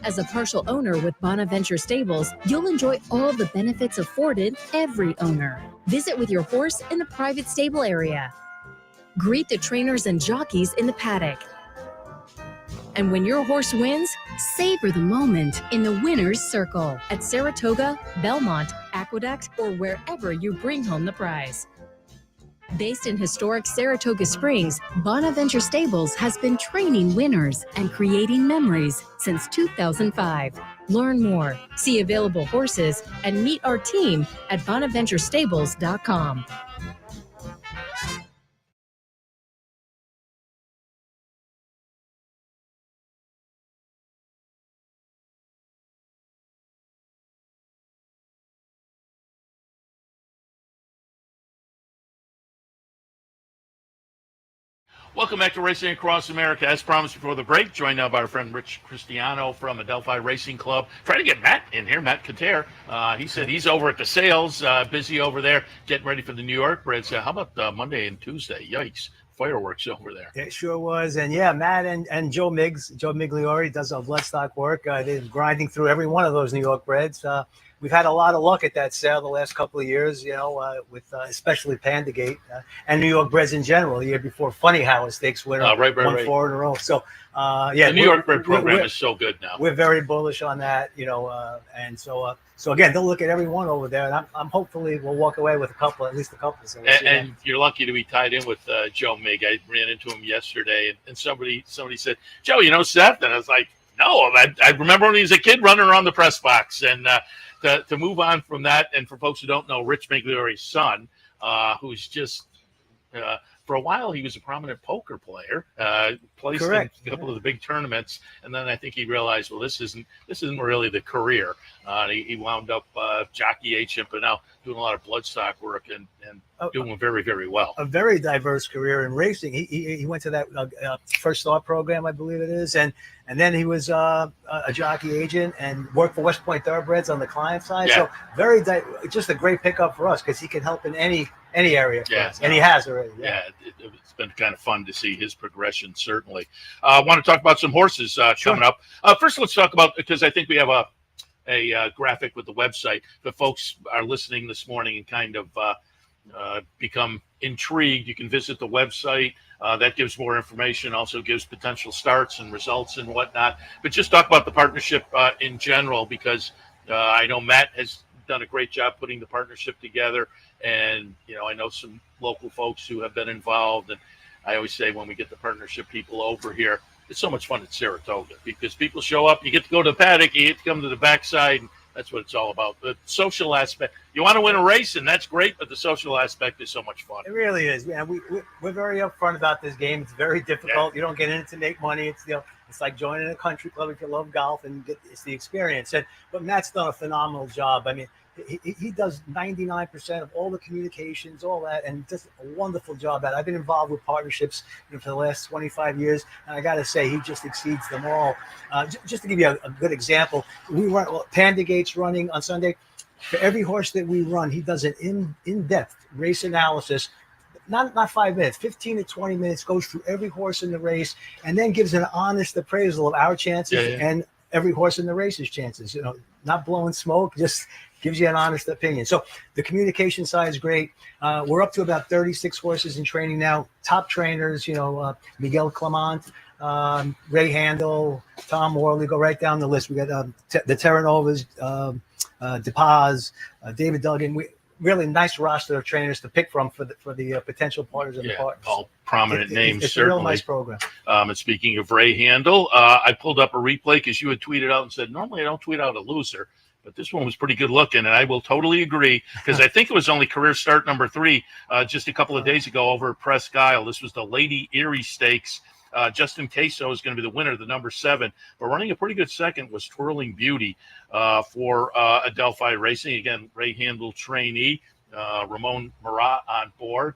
[SPEAKER 8] As a partial owner with Bonaventure Stables, you'll enjoy all the benefits afforded every owner. Visit with your horse in the private stable area. Greet the trainers and jockeys in the paddock. And when your horse wins, savor the moment in the winner's circle at Saratoga, Belmont, Aqueduct, or wherever you bring home the prize. Based in historic Saratoga Springs, Bonaventure Stables has been training winners and creating memories since 2005. Learn more, see available horses, and meet our team at bonaventurestables.com.
[SPEAKER 2] Welcome back to Racing Across America. As promised before the break, joined now by our friend Rich Cristiano from Adelphi Racing Club. Trying to get Matt in here, Matt Kater. He said he's over at the sales, busy over there, getting ready for the New York Breds. How about Monday and Tuesday? Yikes. Fireworks over there.
[SPEAKER 9] It sure was. And yeah, Matt and Joe Migliori does our bloodstock work. They're grinding through every one of those New York Breds. We've had a lot of luck at that sale the last couple of years, with especially Panda Gate and New York Breds in general. The year before, Funny How a stakes winner, won 4 in a row. So,
[SPEAKER 2] the New York Bred program is so good now.
[SPEAKER 9] We're very bullish on that, and so again, they'll look at every one over there, and I'm hopefully we'll walk away with at least a couple. So
[SPEAKER 2] and you're lucky to be tied in with Joe Mig. I ran into him yesterday, and somebody said, Joe, Seth? And I was like, No, I remember when he was a kid running around the press box. And to move on from that, and for folks who don't know, Rich Migliori's son, who's just for a while he was a prominent poker player, placed
[SPEAKER 9] Correct.
[SPEAKER 2] in a couple of the big tournaments, and then I think he realized, well, this isn't really the career. He wound up jockey agent, but now doing a lot of bloodstock work and doing very, very well.
[SPEAKER 9] A very diverse career in racing. He went to that First Start program, I believe it is, and then he was a jockey agent and worked for West Point Thoroughbreds on the client side.
[SPEAKER 2] Yeah.
[SPEAKER 9] So just a great pickup for us because he can help in any area.
[SPEAKER 2] Yeah,
[SPEAKER 9] and he has already.
[SPEAKER 2] Yeah, it's been kind of fun to see his progression, certainly. I want to talk about some horses coming up. First, let's talk about, because I think we have a graphic with the website. If folks are listening this morning and kind of become intrigued, you can visit the website. That gives more information, also gives potential starts and results and whatnot. But just talk about the partnership in general, because I know Matt has done a great job putting the partnership together. And, I know some local folks who have been involved. And I always say when we get the partnership people over here, it's so much fun at Saratoga because people show up, you get to go to the paddock, you get to come to the backside, and that's what it's all about. The social aspect. You want to win a race, and that's great, but the social aspect is so much fun.
[SPEAKER 9] It really is, man. We're very upfront about this game. It's very difficult. You don't get in it to make money. It's like joining a country club if you love golf, and it's the experience. But Matt's done a phenomenal job. I mean, he does 99% of all the communications, all that, and does a wonderful job at it. I've been involved with partnerships for the last 25 years, and I got to say, he just exceeds them all. Just to give you a good example, we run Panda Gates running on Sunday. For every horse that we run, he does an in-depth race analysis. Not 5 minutes, 15 to 20 minutes, goes through every horse in the race, and then gives an honest appraisal of our chances and every horse in the race's chances. Not blowing smoke, just gives you an honest opinion. So the communication side is great. We're up to about 36 horses in training now. Top trainers, Miguel Clement, Ray Handel, Tom Morley, go right down the list. We got the Terranovas, DePaz, David Duggan. Really nice roster of trainers to pick from for the potential partners and the partners.
[SPEAKER 2] All prominent names,
[SPEAKER 9] it's
[SPEAKER 2] certainly.
[SPEAKER 9] a real nice program.
[SPEAKER 2] And speaking of Ray Handel, I pulled up a replay because you had tweeted out and said, normally I don't tweet out a loser, but this one was pretty good looking, and I will totally agree because I think it was only career start number 3 just a couple of days ago over at Presque Isle. This was the Lady Erie Stakes. Justin Queso is going to be the winner, the number 7. But running a pretty good second was Twirling Beauty for Adelphi Racing. Again, Ray Handel trainee, Ramon Marat on board.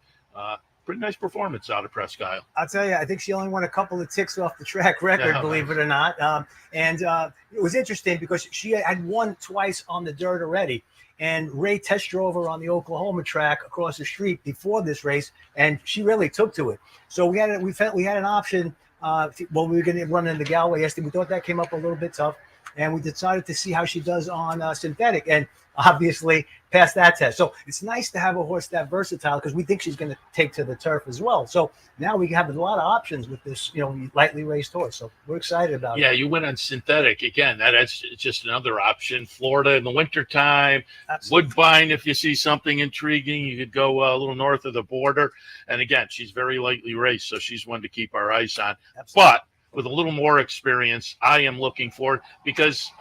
[SPEAKER 2] Pretty nice performance out of Presque Isle.
[SPEAKER 9] I'll tell you, I think she only won a couple of ticks off the track record, believe it or not. And it was interesting because she had won twice on the dirt already. And Ray test drove her on the Oklahoma track across the street before this race, and she really took to it. So we had an option. We were going to run into Galway yesterday. We thought that came up a little bit tough, and we decided to see how she does on synthetic, and obviously passed that test. So it's nice to have a horse that versatile because we think she's going to take to the turf as well. So now we have a lot of options with this, lightly raced horse. So we're excited about it.
[SPEAKER 2] Yeah, you went on synthetic again. That's just another option. Florida in the wintertime. Absolutely. Woodbine, if you see something intriguing, you could go a little north of the border. And again, she's very lightly raced, so she's one to keep our eyes on. Absolutely. But with a little more experience, I am looking forward because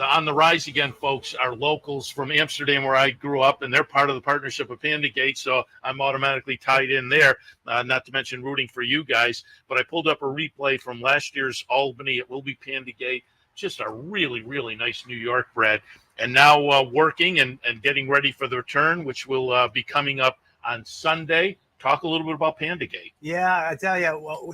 [SPEAKER 2] on the rise again, folks, are locals from Amsterdam, where I grew up, and they're part of the partnership of Panda Gate, so I'm automatically tied in there, not to mention rooting for you guys. But I pulled up a replay from last year's Albany. It will be Panda Gate, just a really, really nice New York bred. And now working and getting ready for the return, which will be coming up on Sunday. Talk a little bit about Panda Gate.
[SPEAKER 9] Yeah, I tell you, well,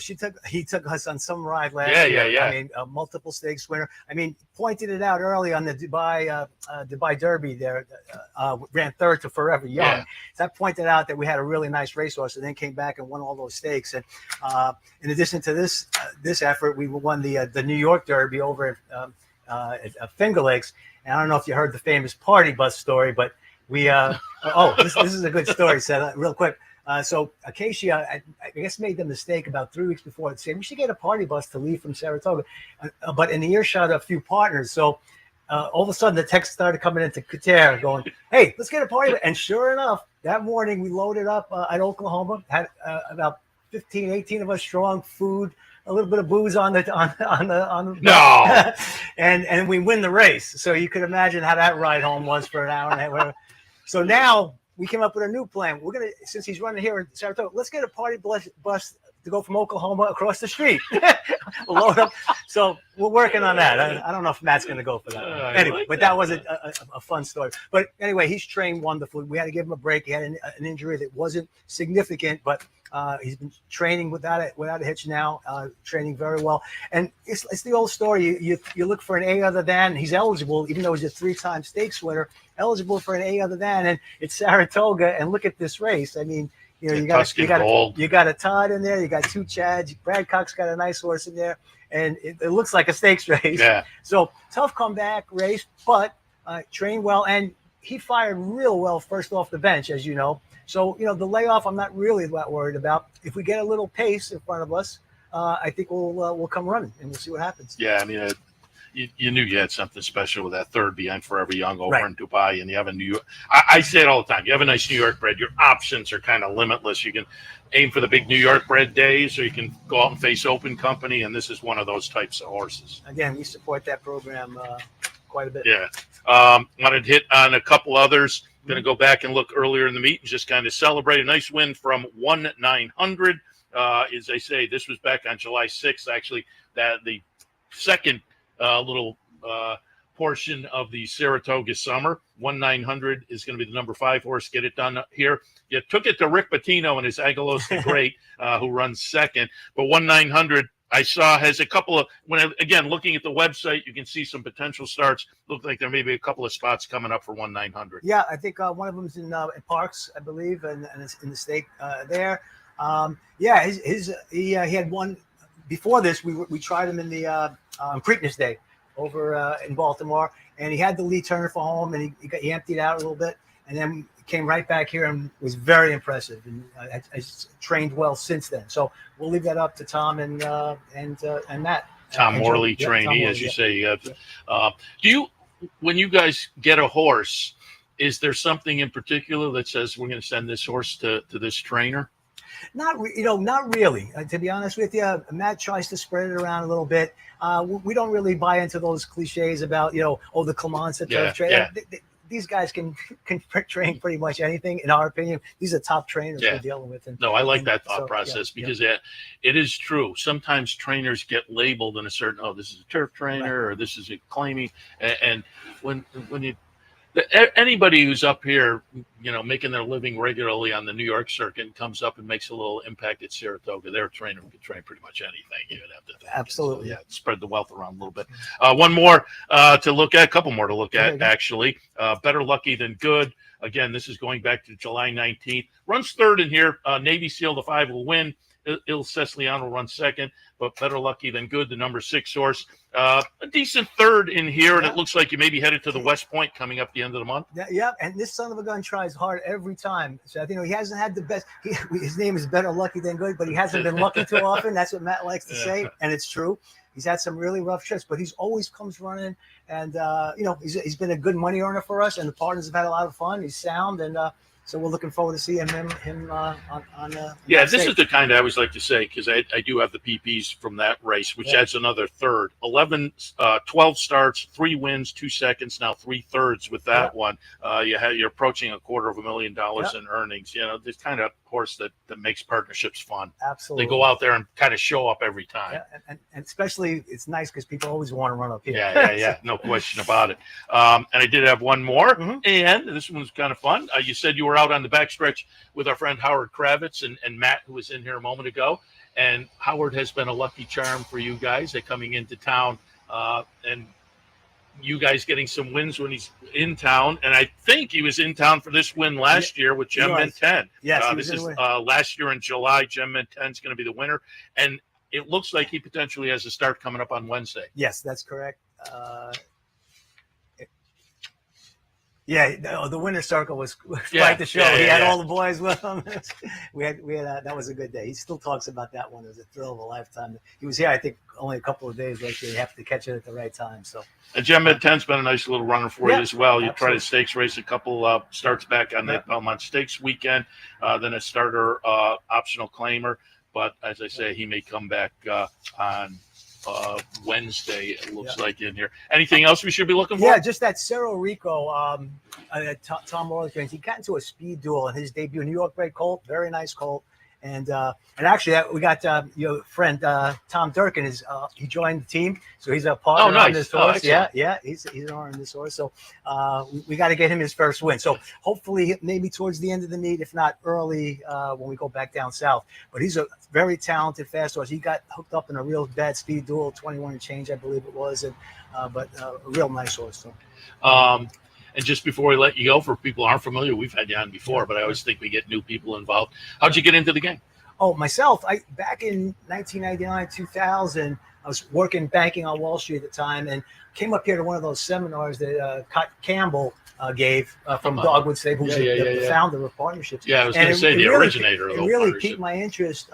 [SPEAKER 9] he took us on some ride last year.
[SPEAKER 2] Yeah.
[SPEAKER 9] I mean, a multiple stakes winner. I mean, pointed it out early on the Dubai Derby there, ran third to Forever Young. Yeah. So I pointed out that we had a really nice racehorse, and then came back and won all those stakes. And in addition to this effort, we won the New York Derby over at Finger Lakes. And I don't know if you heard the famous party bus story, but we this is a good story, Seth, real quick. So Acacia, I guess, made the mistake about 3 weeks before saying we should get a party bus to leave from Saratoga, but in the earshot of a few partners. So all of a sudden the text started coming into Qatar going, hey, let's get a party bus. And sure enough, that morning we loaded up at Oklahoma, had about 15, 18 of us strong, food, a little bit of booze on the
[SPEAKER 2] No.
[SPEAKER 9] and we win the race. So you could imagine how that ride home was for an hour and a half. Whatever. So now we came up with a new plan. We're gonna, since he's running here in Saratoga, let's get a party bus to go from Oklahoma across the street. We'll load up. So we're working on that. I don't know if Matt's going to go for that. Anyway, but that was a fun story. But anyway, he's trained wonderfully. We had to give him a break. He had an injury that wasn't significant, but he's been training without a hitch now, training very well. And it's the old story. You look for an A other than. He's eligible, even though he's a 3-time stakes winner, eligible for an A other than. And it's Saratoga. And look at this race. I mean, you know, you got a Todd in there. You got 2 Chads. Brad Cox got a nice horse in there, and it looks like a stakes race.
[SPEAKER 2] Yeah.
[SPEAKER 9] So tough comeback race, but trained well, and he fired real well first off the bench, as you know. So you know the layoff, I'm not really that worried about. If we get a little pace in front of us, I think we'll come running, and we'll see what happens.
[SPEAKER 2] Yeah, I mean. You knew you had something special with that third behind Forever Young over in Dubai, and you have a New York. I say it all the time. You have a nice New York bred. Your options are kind of limitless. You can aim for the big New York bred days, or you can go out and face open company, and this is one of those types of horses.
[SPEAKER 9] Again, we support that program quite a bit.
[SPEAKER 2] Yeah. Wanted to hit on a couple others. I'm going to go back and look earlier in the meet and just kind of celebrate a nice win from 1-900. As they say, this was back on July 6th, actually, that the second little portion of the Saratoga summer. 1-900 is going to be the number 5 horse. Get it done here. You took it to Rick Pitino and his Aguilos the Great, who runs second. But 1-900, I saw, has a couple of, again, looking at the website, you can see some potential starts. Look like there may be a couple of spots coming up for 1-900.
[SPEAKER 9] Yeah, I think one of them is in Parks, I believe, and it's in the stake there. Yeah, he had one. Before this, we tried him in the Preakness Day over in Baltimore, and he had the lead turner for home, and he emptied out a little bit, and then came right back here and was very impressive, and has trained well since then. So we'll leave that up to Tom and Matt.
[SPEAKER 2] Tom Morley, trainee, as you say. Do you, when you guys get a horse, is there something in particular that says we're going to send this horse to this trainer?
[SPEAKER 9] Not really. To be honest with you, Matt tries to spread it around a little bit. We don't really buy into those cliches about, the Clements turf trainer.
[SPEAKER 2] Yeah.
[SPEAKER 9] These guys can train pretty much anything, in our opinion. These are top trainers we're dealing with.
[SPEAKER 2] No, I like that thought process because it is true. Sometimes trainers get labeled in a certain, this is a turf trainer or this is a claiming. And when you, anybody who's up here, making their living regularly on the New York circuit and comes up and makes a little impact at Saratoga, their trainer can train pretty much anything. You would have to think.
[SPEAKER 9] Absolutely.
[SPEAKER 2] So, spread the wealth around a little bit. One more to look at, a couple more to look at, actually. Better Lucky Than Good. Again, this is going back to July 19th. Runs third in here. Navy SEAL, the 5 will win. Il Ceciliano will run second, but Better Lucky Than Good, the number 6 horse. A decent third in here, and it looks like you may be headed to the West Point coming up the end of the month.
[SPEAKER 9] Yeah, and this son of a gun tries hard every time. So he hasn't had the best. His name is Better Lucky Than Good, but he hasn't been lucky too often. That's what Matt likes to say, and it's true. He's had some really rough trips, but he's always comes running, and he's been a good money earner for us, and the partners have had a lot of fun. He's sound, and so we're looking forward to seeing him on
[SPEAKER 2] this is the kind I always like to say, because I do have the PPs from that race, which adds another third. 12 starts, 3 wins, 2 seconds, now 3 thirds with that one. You're approaching $250,000 in earnings. This kind of horse that makes partnerships fun.
[SPEAKER 9] Absolutely.
[SPEAKER 2] They go out there and kind of show up every time.
[SPEAKER 9] Yeah, and especially it's nice because people always want to run up here.
[SPEAKER 2] Yeah. No question about it. And I did have one more, and this one's kind of fun. You said you were out on the backstretch with our friend Howard Kravitz and Matt, who was in here a moment ago. And Howard has been a lucky charm for you guys. They're coming into town, and you guys getting some wins when he's in town. And I think he was in town for this win last year with Gem Mint 10.
[SPEAKER 9] Yes,
[SPEAKER 2] this is last year in July. Gem Mint 10 is going to be the winner. And it looks like he potentially has a start coming up on Wednesday.
[SPEAKER 9] Yes, that's correct. The winner's circle was quite the show. He had all the boys with him. we had that was a good day. He still talks about that one. It was a thrill of a lifetime. He was here, I think, only a couple of days. Like you have to catch it at the right time. So.
[SPEAKER 2] And Gem Mint 10's been a nice little runner for you as well. You tried a stakes race, a couple starts back on that Belmont Stakes weekend, then a starter optional claimer. but as I say, he may come back on Wednesday. It looks like in here. Anything else we should be looking for?
[SPEAKER 9] Yeah, just that Cerro Rico. Tom Morley trains. He got into a speed duel in his debut. New York bred colt, very nice colt. And actually, we got your friend Tom Durkin. He joined the team, so he's a partner on this horse. He's an owner on this horse. So we got to get him his first win. So hopefully, maybe towards the end of the meet, if not early, when we go back down south. But he's a very talented fast horse. He got hooked up in a real bad speed duel, 21 and change, I believe it was, and but a real nice horse. So.
[SPEAKER 2] And just before we let you go, for people who aren't familiar, we've had you on before, but I always think we get new people involved. How'd you get into the game?
[SPEAKER 9] Oh, myself, back in 1999, 2000, I was working banking on Wall Street at the time, and came up here to one of those seminars that Campbell gave from Dogwood Stable, who's the founder of partnerships.
[SPEAKER 2] Yeah, I was going to say the originator of those.
[SPEAKER 9] It really piqued my interest.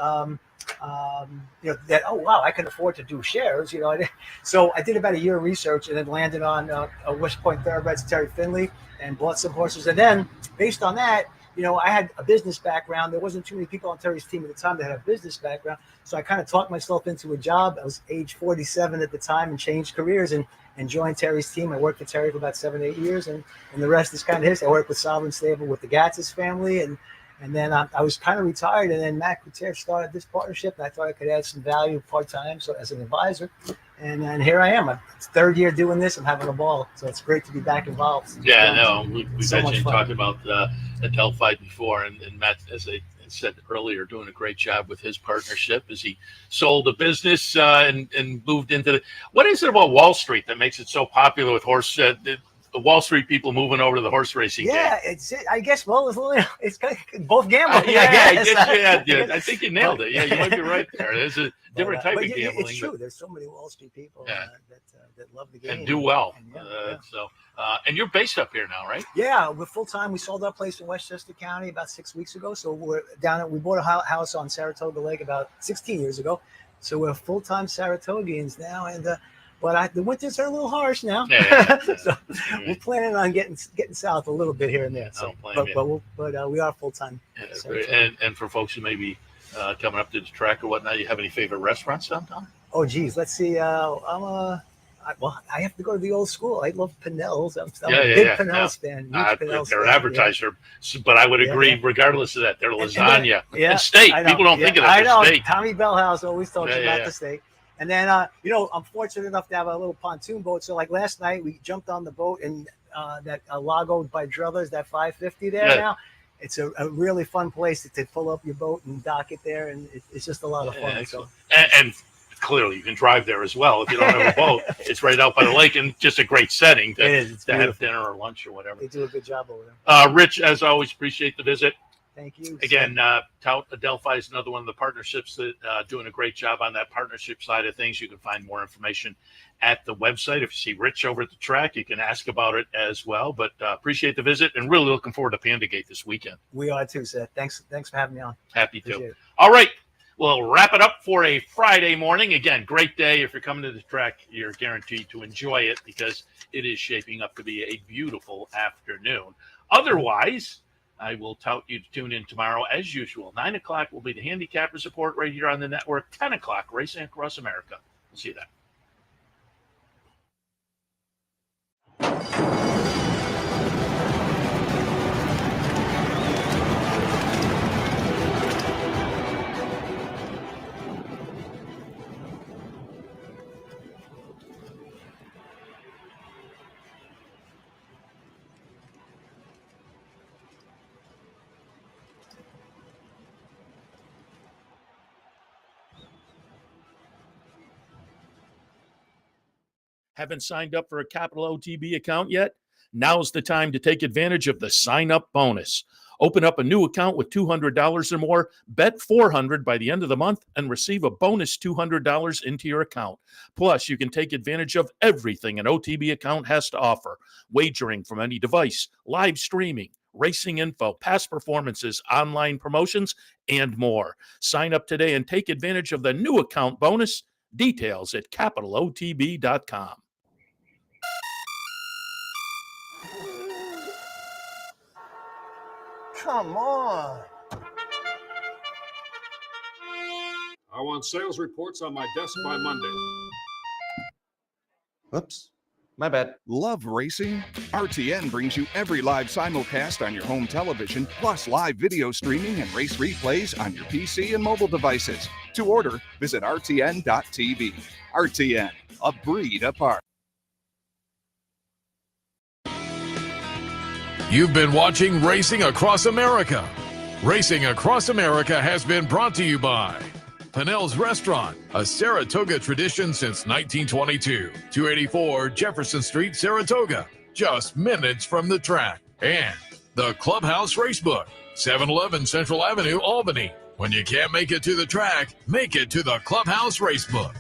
[SPEAKER 9] That I can afford to do shares. So I did about a year of research and then landed on West Point Thoroughbreds, Terry Finley, and bought some horses. And then based on that, I had a business background. There wasn't too many people on Terry's team at the time that had a business background, so I kind of talked myself into a job. I was age 47 at the time and changed careers and joined Terry's team. I worked for Terry for about 7-8 years, and the rest is kind of history. I worked with Sovereign Stable with the Gatz's family, and then I was kind of retired, and then Matt Couture started this partnership, and I thought I could add some value part-time, so as an advisor. And here I am. It's third year doing this. I'm having a ball, so it's great to be back involved.
[SPEAKER 2] We've actually talked about Adelphi before, and Matt, as I said earlier, doing a great job with his partnership as he sold the business and moved into the. What is it about Wall Street that makes it so popular with horse? The Wall Street people moving over to the horse racing game.
[SPEAKER 9] I guess. Well, it's kind of both gambling.
[SPEAKER 2] I think you nailed it. Yeah, you might be right there. There's a different type of gambling.
[SPEAKER 9] It's true. There's so many Wall Street people that love the game
[SPEAKER 2] and do well. And you're based up here now, right?
[SPEAKER 9] Yeah, we're full time. We sold our place in Westchester County about 6 weeks ago. So we're down. We bought a house on Saratoga Lake about 16 years ago. So we're full time Saratogians now, and. But the winters are a little harsh now, so we're planning on getting south a little bit here and there. So, but we are full time.
[SPEAKER 2] And for folks who may be coming up to the track or whatnot, you have any favorite restaurants downtown?
[SPEAKER 9] Oh, geez, let's see. I have to go to the old school. I love Pinnell's. I'm a big Pinnell's fan.
[SPEAKER 2] They're an advertiser, but I would agree. Regardless of that, their lasagna and steak. People don't think of that. I know.
[SPEAKER 9] Steak. Tommy Bellhouse always talks about the steak. And then, I'm fortunate enough to have a little pontoon boat. So, like last night, we jumped on the boat and that Lago by Druthers, that 550 there now. It's a really fun place to pull up your boat and dock it there. And it's just a lot of fun.
[SPEAKER 2] And clearly, you can drive there as well. If you don't have a boat, it's right out by the lake and just a great setting to have dinner or lunch or whatever.
[SPEAKER 9] They do a good job over there.
[SPEAKER 2] Rich, as always, appreciate the visit.
[SPEAKER 9] Thank you.
[SPEAKER 2] Again, Tout Adelphi is another one of the partnerships that doing a great job on that partnership side of things. You can find more information at the website. If you see Rich over at the track, you can ask about it as well. But appreciate the visit and really looking forward to Panda Gate this weekend.
[SPEAKER 9] We are too, Seth. Thanks for having me on.
[SPEAKER 2] Happy to. All right. We'll wrap it up for a Friday morning. Again, great day. If you're coming to the track, you're guaranteed to enjoy it because it is shaping up to be a beautiful afternoon. Otherwise, I will tout you to tune in tomorrow as usual. 9 o'clock will be the Handicappers Report right here on the network. 10 o'clock, Racing Across America. We'll see you then.
[SPEAKER 7] Haven't signed up for a Capital OTB account yet? Now's the time to take advantage of the sign-up bonus. Open up a new account with $200 or more, bet $400 by the end of the month, and receive a bonus $200 into your account. Plus, you can take advantage of everything an OTB account has to offer. Wagering from any device, live streaming, racing info, past performances, online promotions, and more. Sign up today and take advantage of the new account bonus. Details at capitalotb.com.
[SPEAKER 9] Come on.
[SPEAKER 10] I want sales reports on my desk by Monday.
[SPEAKER 11] Oops, my bad.
[SPEAKER 12] Love racing? RTN brings you every live simulcast on your home television, plus live video streaming and race replays on your PC and mobile devices. To order, visit rtn.tv. RTN, a breed apart.
[SPEAKER 1] You've been watching Racing Across America. Racing Across America has been brought to you by Pinnell's Restaurant, a Saratoga tradition since 1922. 284 Jefferson Street, Saratoga, just minutes from the track. And the Clubhouse Racebook, 711 Central Avenue, Albany. When you can't make it to the track, make it to the Clubhouse Racebook.